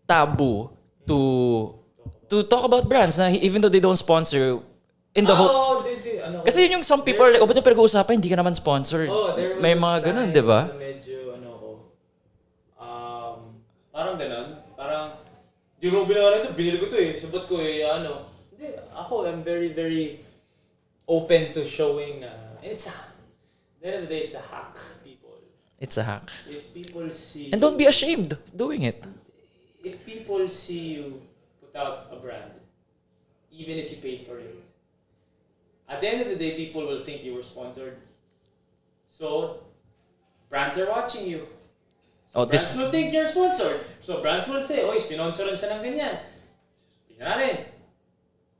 taboo to talk about brands na even though they don't sponsor in the whole... Kasi yun yung some people are like, ba't yung pinag-uusapan, hindi ka naman sponsored. May mga ganun, di ba? Medyo, parang ganun. Parang, di ko binawa ito, binili ko ito eh. Sabat ko eh, Hindi, ako, I'm very, very open to showing na, and at the end of the day, it's a hack, people. It's a hack. If people see... And don't be ashamed doing it. If people see you put out a brand, even if you paid for it, at the end of the day, people will think you were sponsored. So, brands are watching you. Brands will think you're sponsored. So, brands will say, oy, spinonsoran siya ng ganyan. Tingnan natin.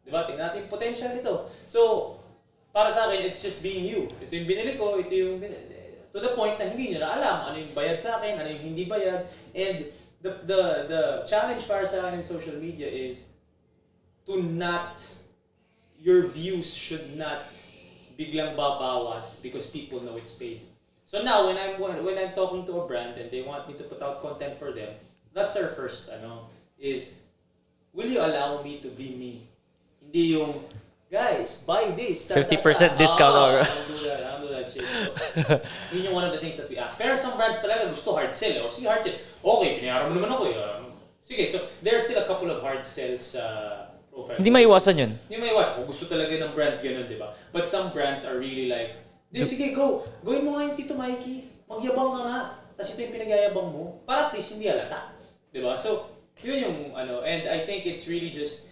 Diba? Tingnan natin yung potential nito. So, para sa akin, it's just being you. Ito yung binili ko, to the point na hindi nyo na alam ano yung bayad sa akin, ano yung hindi bayad. And the challenge para sa akin in social media is to not... Your views should not biglang babawas because people know it's paid. So now when I'm talking to a brand and they want me to put out content for them, that's our first is will you allow me to be me? Hindi yung guys, buy this. 50% discount. I don't do that shit. So, yun yung one of the things that we ask. Pero some brands talaga gusto hard sell. O sige, hard sell. Okay, pinayaran mo naman ako. Sige, so there are still a couple of hard sells profile. Hindi maiwasan yun. Hindi maiwasan. Kung gusto talaga ng brand, ganun, di ba? But some brands are really like, sige, gawin mo nga yung Tito Mikee. Magyabang ka nga. Tapos ito yung pinagyayabang mo. Para at least hindi halata. Di ba? So, yun yung, and I think it's really just,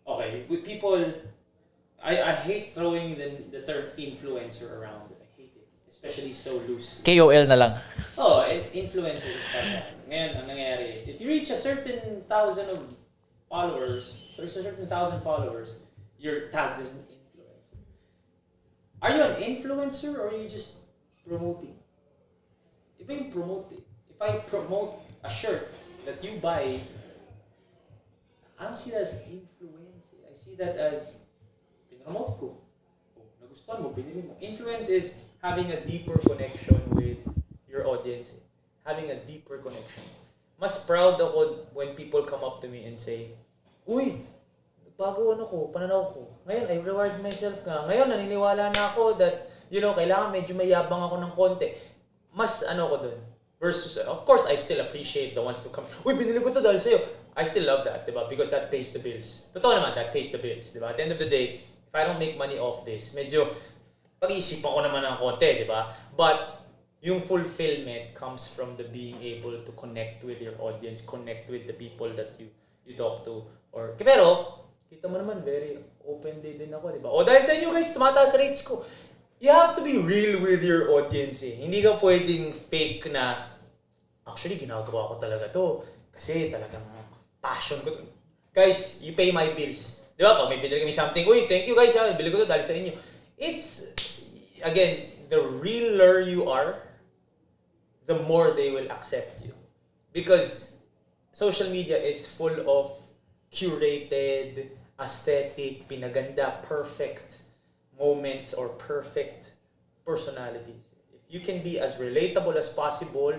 okay, with people, I hate throwing the term influencer around. I hate it. Especially so loose. KOL na lang. Influencer is para. Ngayon, ang nangyayari is, if you reach a certain thousand of followers, there's a certain thousand followers, you're tagged as an influencer. Are you an influencer or are you just promoting? Iba yung promoting. If I promote a shirt that you buy, I don't see that as influence. I see that as pinromote ko. Nagustuhan mo, binili mo. Influence is having a deeper connection with your audience. Having a deeper connection. Mas proud ako when people come up to me and say, uy, bago pananaw ko. Ngayon, I reward myself ka. Ngayon, naniniwala na ako that, kailangan medyo mayabang ako ng konti. Mas ko dun. Versus, of course, I still appreciate the ones who come, uy, binili ko to dahil sa'yo. I still love that, diba? Because that pays the bills. Totoo naman, that pays the bills, diba? At the end of the day, if I don't make money off this, medyo pag-iisipan ko naman ng konti, diba? But, yung fulfillment comes from the being able to connect with your audience, connect with the people that you talk to. Pero, kita mo naman, very openly din ako, diba? O dahil sa inyo guys, tumataas rates ko. You have to be real with your audience eh. Hindi ka pwedeng fake na, actually, ginagawa ko talaga to. Kasi talagang passion ko to. Guys, you pay my bills. Diba? Pag may binili kami something, uy, thank you guys, bili ko to dahil sa inyo. It's, again, the realer you are, the more they will accept you. Because social media is full of curated, aesthetic, pinaganda, perfect moments or perfect personalities. If you can be as relatable as possible,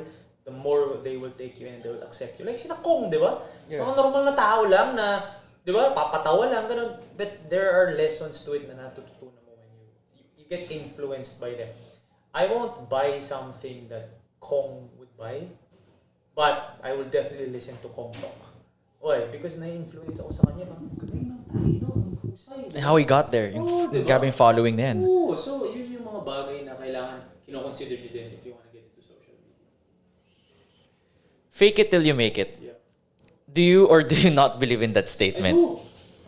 the more they will take you and they will accept you. Like sina Kong, di ba? Yeah. Mga normal na tao lang na, di ba, papatawa lang, ganun. But there are lessons to it na natututunan mo when you get influenced by them. I won't buy something that Kong would buy, but I will definitely listen to Kong talk. Why? Because na-influence ako sa kanya. Galing ng talino, ang husay. How he got there. Yung diba? grabbing following na yan. Oo, so yun yung mga bagay na kailangan kino-consider nyo din if you want to get into social media. Fake it till you make it. Yeah. Do you or do you not believe in that statement?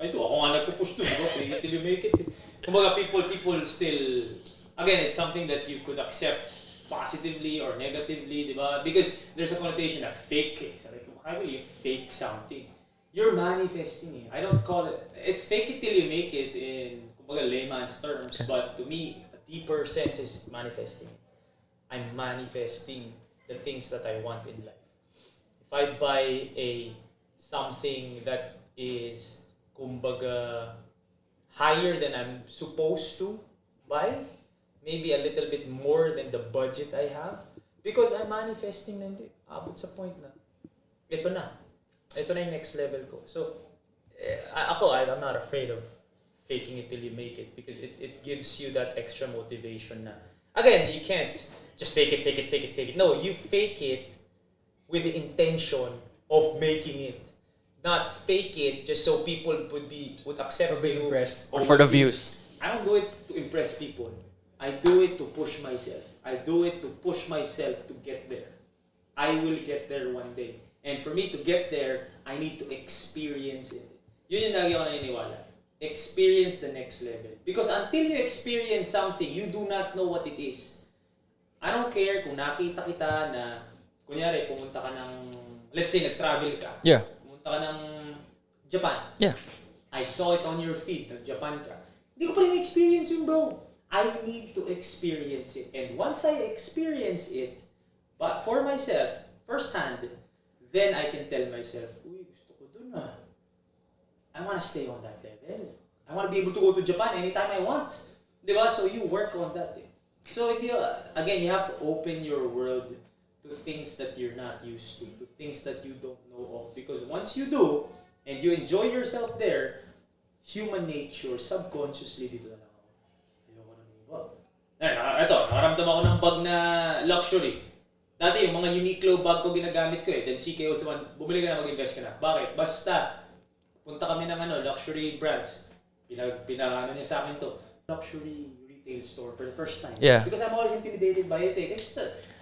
I do. Ako nga nagpo-push to, diba? Fake it till you make it. Kumbaga, people still, again, it's something that you could accept positively or negatively, diba? Because there's a connotation of fake it. How will you fake something? You're manifesting it. I don't call it, it's fake it till you make it in kumbaga layman's terms, but to me, a deeper sense is manifesting. I'm manifesting the things that I want in life. If I buy something that is kumbaga higher than I'm supposed to buy, maybe a little bit more than the budget I have, because I'm manifesting na hindi. Abot sa point na, ito na. ito na yung next level ko. So, I'm not afraid of faking it till you make it because it gives you that extra motivation na. Again, you can't just fake it. No, you fake it with the intention of making it. Not fake it just so people would accept Or be you. impressed. Or for the views. I don't do it to impress people. I do it to push myself. I do it to push myself to get there. I will get there one day. And for me to get there, I need to experience it. Yun yung lagi ako naniniwala. Experience the next level. Because until you experience something, you do not know what it is. I don't care kung nakita kita na, kunyari, pumunta ka ng, let's say, nag-travel ka. Yeah. Pumunta ka ng Japan. Yeah. I saw it on your feed, nag-Japan ka. Hindi ko pa rin na-experience yun, bro. I need to experience it. And once I experience it, but for myself, firsthand, then I can tell myself, uy, gusto ko dun ah. I want to stay on that level. I want to be able to go to Japan anytime I want. Diba? So you work on that. So again, you have to open your world to things that you're not used to things that you don't know of. Because once you do, and you enjoy yourself there, human nature, subconsciously, dito na lang ako. Ayoko na move up. Ito, nakaramdam ako ng bag na luxury. Dati yung mga Uniqlo bag ko ginagamit ko eh. Then CK was the one, bumili ka na, mag-invest ka na. Bakit? Basta, punta kami ng luxury brands. Pinano niya sa akin to. Luxury retail store for the first time. Yeah. Because I'm always intimidated by it eh. Kasi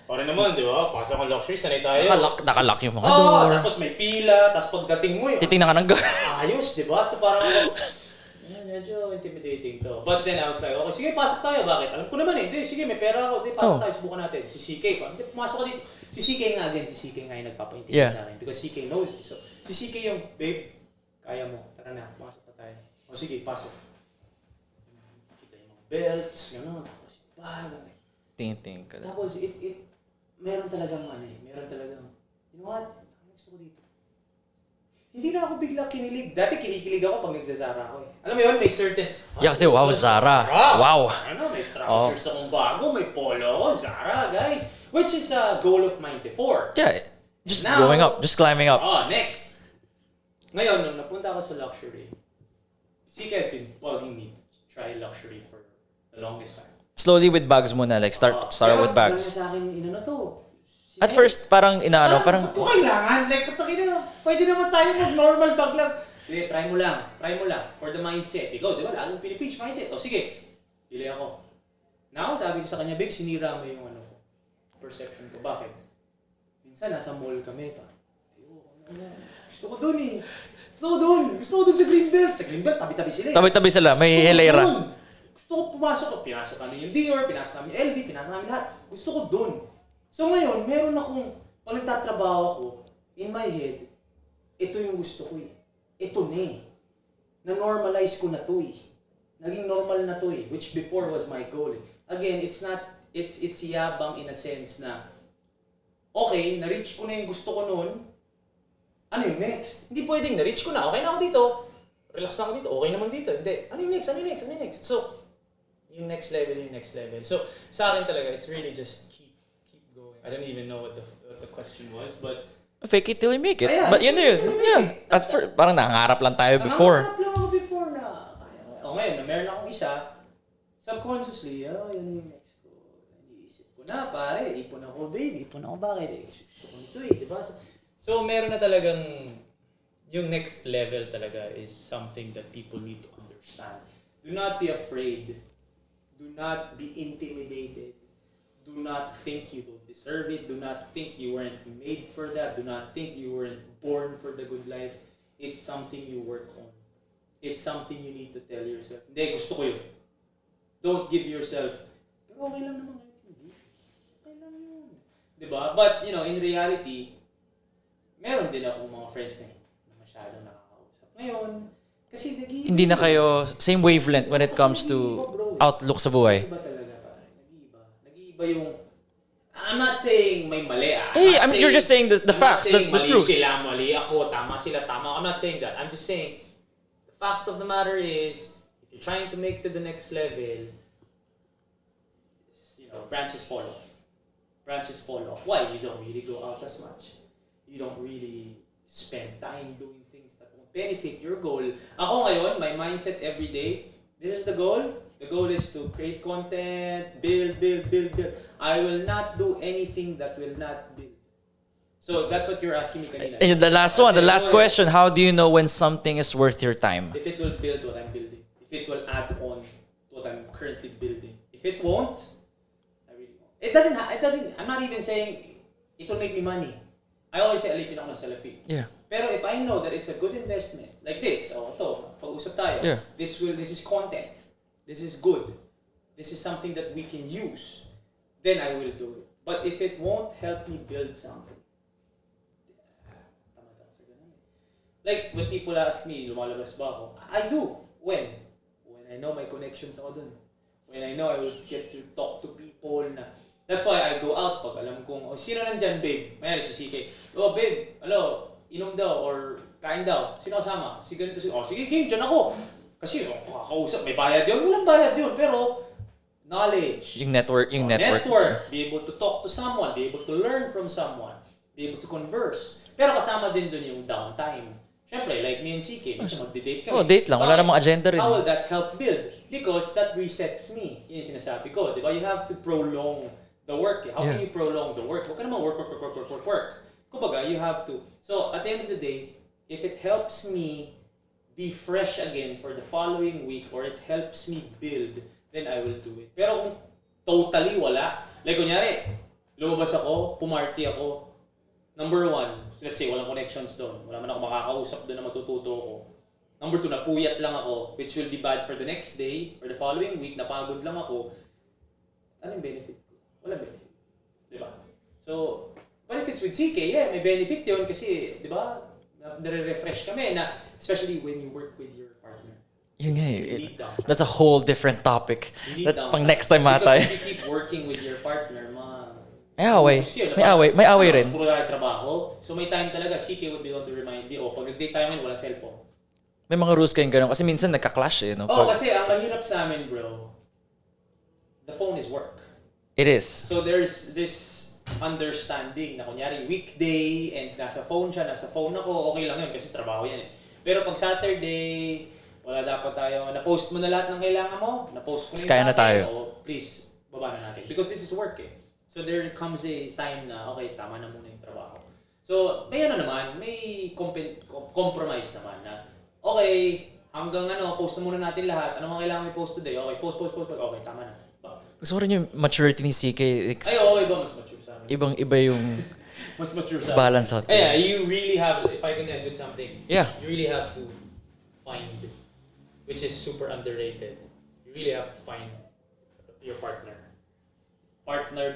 pare naman, di ba? Pasok ang luxury, sanay tayo. Nakalock yung mga door. Tapos may pila, tapos pagdating mo Titingnan ka ng door. ayos, di ba? So parang medyo intimidating to. But then I was like, okay, sige, pasok tayo. Bakit? Alam ko naman eh. Hindi, sige, may pera ako. Hindi, pasok tayo, subukan natin. Si CK pa. Hindi, pumasok ka dito. Si CK nga yung nagpapaintindihan sa akin. Because CK knows it. So, si CK yung, babe, kaya mo. Tara na, pasok na tayo. O sige, pasok. Kita yung mga belts, gano'n. Tapos yung bag. Ting-ting ka na. Tapos, meron talagang you know what? Gusto ko dito. Hindi na ako bigla kinilig. Dati kinikilig ako pag nagsasara ako eh. Alam mo yun, may certain... Yeah, kasi wow, Zara. Wow. May trousers akong bago, may polo ako, Zara, guys. Which is a goal of mine before. Yeah. Just Now, going up. Just climbing up. Next. Ngayon, nung napunta ako sa luxury, Sika has been bugging me to try luxury for the longest time. Slowly with bags muna. Like, start with bags. Sa akin, to. At first, parang parang... Kung kailangan, like, pwede naman tayo mag-normal bag lang. Hindi, try mo lang. For the mindset. Ikaw, di ba? Laging pinipitch mindset. O sige, pili ako. Now, sabi ko sa kanya, babe, sinira mo yung perception ko. Bakit? Minsan, nasa mall kami pa. Gusto ko dun eh. Gusto ko dun sa Greenbelt. Sa Greenbelt, tabi-tabi sila eh. Tabi-tabi sila. May hilera. Gusto ko pumasok. Pinasok kami yung Dior, pinasok namin LV, pinasok namin lahat. Gusto ko dun. So ngayon, meron akong, pag nagtatrabaho ako, in my head, ito yung gusto ko eh. Ito na eh. Na-normalize ko na to eh. Naging normal na to eh. Which before was my goal eh. Again, it's yabang in a sense na, okay, na-reach ko na yung gusto ko noon. Ano yung next? Hindi pwedeng na-reach ko na. Okay na ako dito. Relax na ako dito. Okay naman dito. Hindi. Ano yung next? So, yung next level. So, sa akin talaga, it's really just keep going. I don't even know what the question was, but... Fake it till you make it. But yun yun. Yeah. At first, parang nangangarap lang tayo before. Nangangarap lang ako before na... ngayon, na meron akong isa, subconsciously, yan yung next ko. Iniisip ko na, pare. Ipon ako, baby. Ipon ako, bakit? Gusto ko nito eh, di ba? So, meron na talagang... Yung next level talaga is something that people need to understand. Do not be afraid. Do not be intimidated. Do not think you don't deserve it. Do not think you weren't made for that. Do not think you weren't born for the good life. It's something you work on. It's something you need to tell yourself. Hindi, gusto ko yun. Don't give yourself, pero okay lang naman ngayon. Hindi. Okay lang yun. Diba? But, in reality, meron din ako mga friends na masyadong nakakausap. Ngayon, kasi hindi na kayo same wavelength when it comes to outlook sa buhay. Nag-iiba talaga, pare. Nag-iiba yung... I'm not saying may mali Hey, you're just saying the facts, the truth. Mali sila, mali ako, tama sila, tama. I'm not saying that. I'm just saying, the fact of the matter is, if you're trying to make to the next level, branches fall off. Why? You don't really go out as much. You don't really spend time doing things that won't benefit your goal. Ako ngayon, my mindset every day, this is the goal. The goal is to create content, build. I will not do anything that will not build. So that's what you're asking me kanina. And the last question, how do you know when something is worth your time? If it will build what I'm building. If it will add on to what I'm currently building. If it won't, I really won't. It doesn't, I'm not even saying it will make me money. I always say, alipin ako ng salapi. Yeah. Pero if I know that it's a good investment, like this, pag-usap tayo, Yeah. this is content, this is good, this is something that we can use, then I will do it. But if it won't help me build something, like when people ask me, lumalabas ba ako? I do. When I know my connections ako dun. When I know I will get to talk to people na. That's why I go out pag alam kong, sino nandyan, babe? Mayroon si CK. Oh, babe, inom daw or kain daw. Sino kasama? Si ganito, sige, game, dyan ako. Kasi, kakausap, may bayad yun. Walang bayad yun, pero knowledge. Yung network. Be able to talk to someone, be able to learn from someone, be able to converse. Pero kasama din dun yung downtime. Siyempre, like me and CK, magdi-date kami. Date lang. Wala namang agenda rin. How will that help build? Because that resets me. Yun yung sinasabi ko. Di ba? You have to prolong the work. How can you prolong the work? Huwag ka naman work. Kumbaga, you have to. So, at the end of the day, if it helps me be fresh again for the following week or it helps me build, then I will do it. Pero kung totally wala, like kunyari, lumabas ako, pumarty ako, number 1, let's say, walang connections doon. Wala man ako makakausap doon na matututo ako. Number 2, napuyat lang ako, which will be bad for the next day or the following week, napagod lang ako. Anong benefit ko? Walang benefit. Diba? So, but if it's with CK, may benefit yun kasi, diba, nare-refresh kami na, especially when you work with your partner. Yun nga that's a whole different topic. Pang next time ata. Because if you keep working with your partner, may away rin. Puro tayo trabaho. So may time talaga, CK would be able to remind you, pag nag-date tayo ngayon, walang cellphone. May mga rules kayong gano'n kasi minsan nagka-clash no? Kasi ang mahirap sa amin, bro, the phone is work. It is. So there's this understanding na kunyari weekday and nasa phone siya, nasa phone ako, okay lang yun kasi trabaho yan Pero pag Saturday, wala dapat tayo, na-post mo na lahat ng kailangan mo, na-post ko na Kaya na tayo. Please, baba na natin. Because this is work So there comes a time na, okay, tama na muna yung trabaho. So, may may compromise naman na, okay, hanggang post na muna natin lahat. Ano mga kailangan may post today? Okay, post. Okay, tama na. Gusto ko rin yung maturity ni CK. Iba mas mature sa amin. Ibang-iba yung mas mature sa amin. balance out. Yeah, you really have, if I can end with something, you really have to find, which is super underrated, you really have to find your partner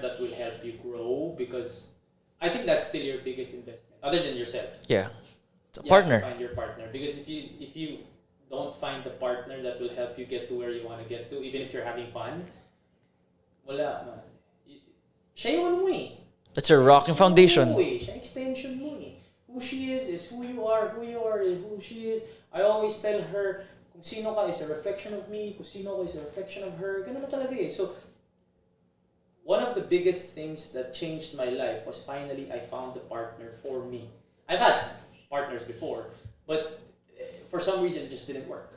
that will help you grow, because I think that's still your biggest investment, other than yourself. Yeah, it's a partner. Find your partner, because if you don't find the partner that will help you get to where you want to get to, even if you're having fun, wala man. Siya yung mo That's your rocking foundation. Siya extension mo Who she is who you are is who she is. I always tell her, kung sino ka is a reflection of me, kung sino ko is a reflection of her. Ganun na talaga So, one of the biggest things that changed my life was finally I found the partner for me. I've had partners before, but for some reason it just didn't work.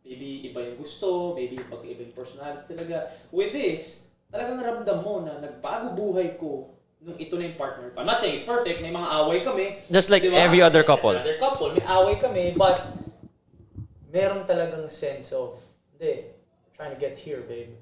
Maybe iba yung gusto, maybe iba yung personality talaga. With this, talagang naramdam mo na nagbago buhay ko nung ito na yung partner ko. I'm not saying it's perfect, may mga away kami. Just like every other couple. May away kami, but meron talagang sense of, trying to get here, babe.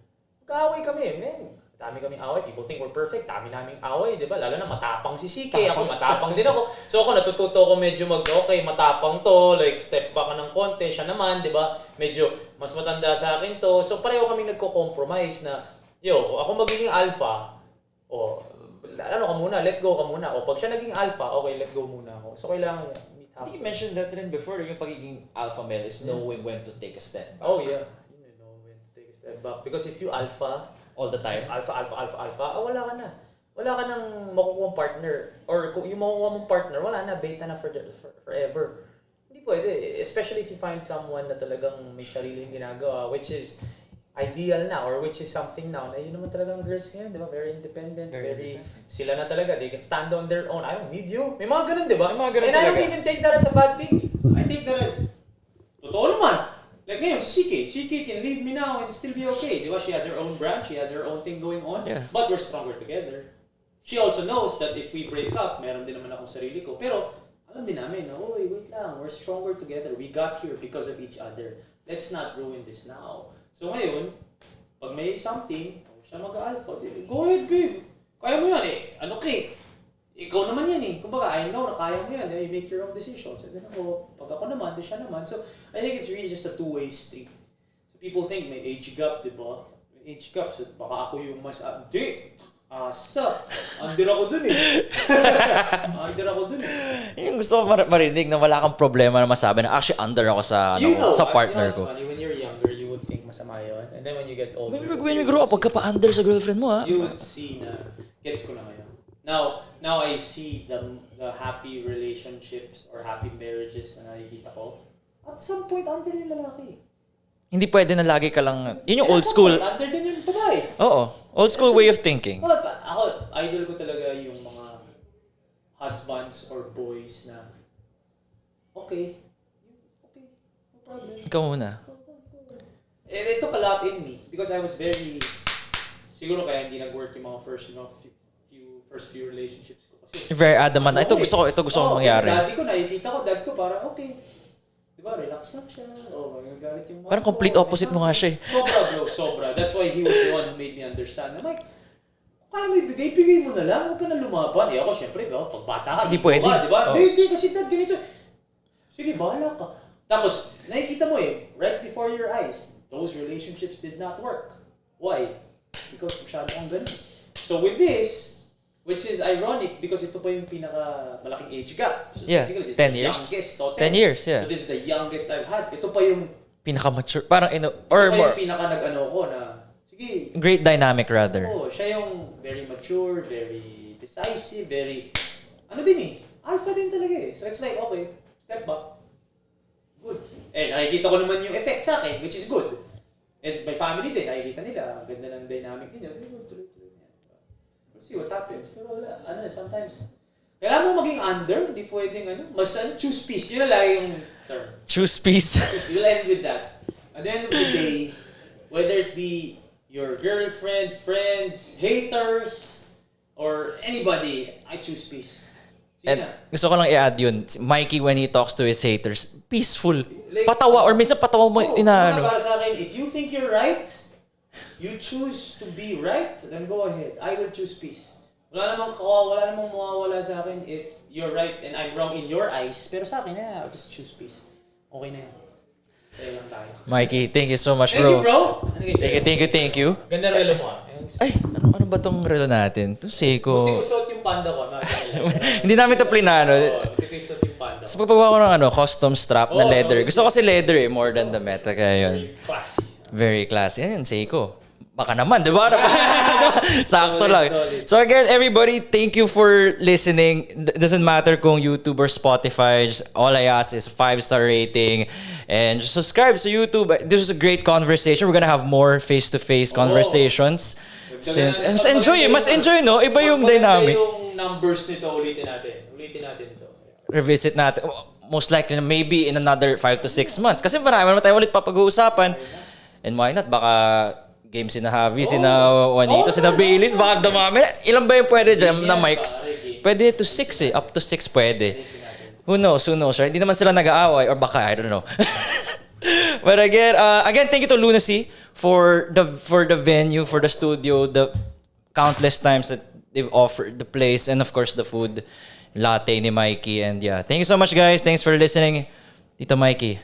Mag-away kami, man. Dami kaming away. People think we're perfect. Dami naming away, di ba? Lalo na matapang si CK. Ako matapang din ako. So ako natututo ko medyo matapang to. Like, step back ka ng konti. Siya naman, di ba? Medyo mas matanda sa akin to. So pareho kaming nagko-compromise na, ako magiging alpha. Ka muna, let go ka muna. Pag siya naging alpha, okay, let go muna ako. So kailangan meet halfway. You mentioned that rin before, yung pagiging alpha male is knowing when to take a step back. Oh yeah. You know when to take a step back. Because if you alpha, all the time. Alpha, wala ka na. Wala ka nang makukuha partner. Or kung yung makukuha mong partner, wala na, beta na forever. Hindi pwede. Especially if you find someone na talagang may sariling ginagawa, which is, ideal na or which is something now na yun naman talagang girls ngayon, di ba? Very independent, very sila na talaga. They can stand on their own. I don't need you. May mga ganun, di ba? May mga ganun And I don't talaga. even take that as a bad thing. I take that as totoo naman. Like ngayon, si CK can leave me now and still be okay. Di ba? She has her own brand, she has her own thing going on, Yeah. but we're stronger together. She also knows that if we break up, meron din naman akong sarili ko. Pero alam din namin na, oy, wait lang, we're stronger together. We got here because of each other. Let's not ruin this now. So ngayon, pag may something, siya mag-alpha. Go ahead, babe. Kaya mo yan eh. Ano kay? Ikaw naman yan eh. Kumbaga, I know na kaya mo yan. You make your own decisions. And then ako, pag ako naman, di siya naman. So, I think it's really just a two-way street. So, people think may age gap, di ba? May age gap. So, baka ako yung mas, di. Asa. Under ako dun eh. Under ako dun eh. Yung gusto ko marinig na wala kang problema na masabi na actually under ako sa, sa partner ko. Funny, when you're younger, you would think masama yun. And then when you get older, When we grow up, wag ka pa under sa girlfriend mo, ha? you would see na, gets ko na ngayon. Now I see the happy relationships or happy marriages na nakikita ko. At some point, under yung lalaki. Hindi pwede na lagi ka lang... Yun yung old school... Under din yung babae. Oo. Old school way of thinking. Ako, idol ko talaga yung mga husbands or boys na okay, no problem. Ikaw muna. It took a lot in me because I was very... Siguro kaya hindi nag-work yung mga first few relationships ko. Kasi, Very adamant. Ito gusto ko mangyari. Nakikita ko, dad ko parang okay. Diba, relax lang siya. Magagalit yung mga Parang complete opposite mo nga siya eh. Sobra bro, sobra. That's why he was the one who made me understand. I'm like, kaya mo ibigay mo na lang. Huwag ka na lumaban. Eh ako, syempre, pag bata ka, Hindi pwede. Diba? Hindi, kasi dad, ganito. Sige, bahala ka. Tapos, nakikita mo eh, right before your eyes, those relationships did not work. Why? Because masyado kang ganun. So with this, which is ironic because ito pa yung pinaka-malaking age gap. So Yeah, this 10 is the years. youngest. 10 years, yeah. So this is the youngest I've had. Ito pa yung Pinaka-mature. Parang, or more. yung pinaka-nag-ano ko na, sige. Great dynamic rather. Oo, siya yung very mature, very decisive, very, ano din eh, alpha din talaga eh. So it's like, okay, step back. Good. Eh, nakikita ko naman yung effect sa akin, which is good. And my family din, nakikita nila, ang ganda ng dynamic niya. Tuloy-tuloy na. We'll see what happens. Pero wala, sometimes, kailangan mo maging under, hindi pwedeng mas choose peace. Yun na lang yung term. Choose peace. We'll end with that. At the end of the day, whether it be your girlfriend, friends, haters, or anybody, I choose peace. Sige And na. gusto ko lang i-add yun. Mikey, when he talks to his haters, peaceful. Patawa. Or minsan patawa mo, Para sa akin, if you think you're right, you choose to be right, then go ahead. I will choose peace. Wala namang mawawala sa akin if you're right and I'm wrong in your eyes. Pero sa akin, I'll just choose peace. Okay na yan. Sa'yo lang tayo. Mikey, thank you so much, Thank you, bro. bro. Thank you. Ganda relo mo Ay, ano ba tong relo natin? Ito, Seiko. Buti ko suot yung panda ko. Hindi namin ito plinano. Buti ko suot yung panda ko. Sa pagpagawa ko ng custom strap na leather. Gusto ko kasi leather eh, more than the meta. Kaya yun. Classy. Very classy. Ayan, Seiko. Baka naman, di ba? Sakto lang. Solid. So again, everybody, thank you for listening. Doesn't matter kung YouTube or Spotify. Just all I ask is 5-star rating. And just subscribe sa YouTube. This was a great conversation. We're gonna have more face-to-face conversations. Mas enjoy, no? Iba yung dynamic. Yung numbers nito, ulitin natin ito. Revisit natin. Most likely, maybe in another 5 to 6 months. Kasi marami naman tayo ulit papag-uusapan. And why not? Baka game sina Javi, sina Juanito, sina Baileys, baka dumami. Ilan ba yung pwede dyan na mics? Pwede to 6 eh. Up to 6 pwede. Who knows, right? Hindi naman sila nag-aaway. Or baka, I don't know. But again, thank you to Lunacy for the venue, for the studio, the countless times that they've offered the place, and of course the food, latte ni Mikey. And yeah, thank you so much, guys. Thanks for listening. Tito Mikey.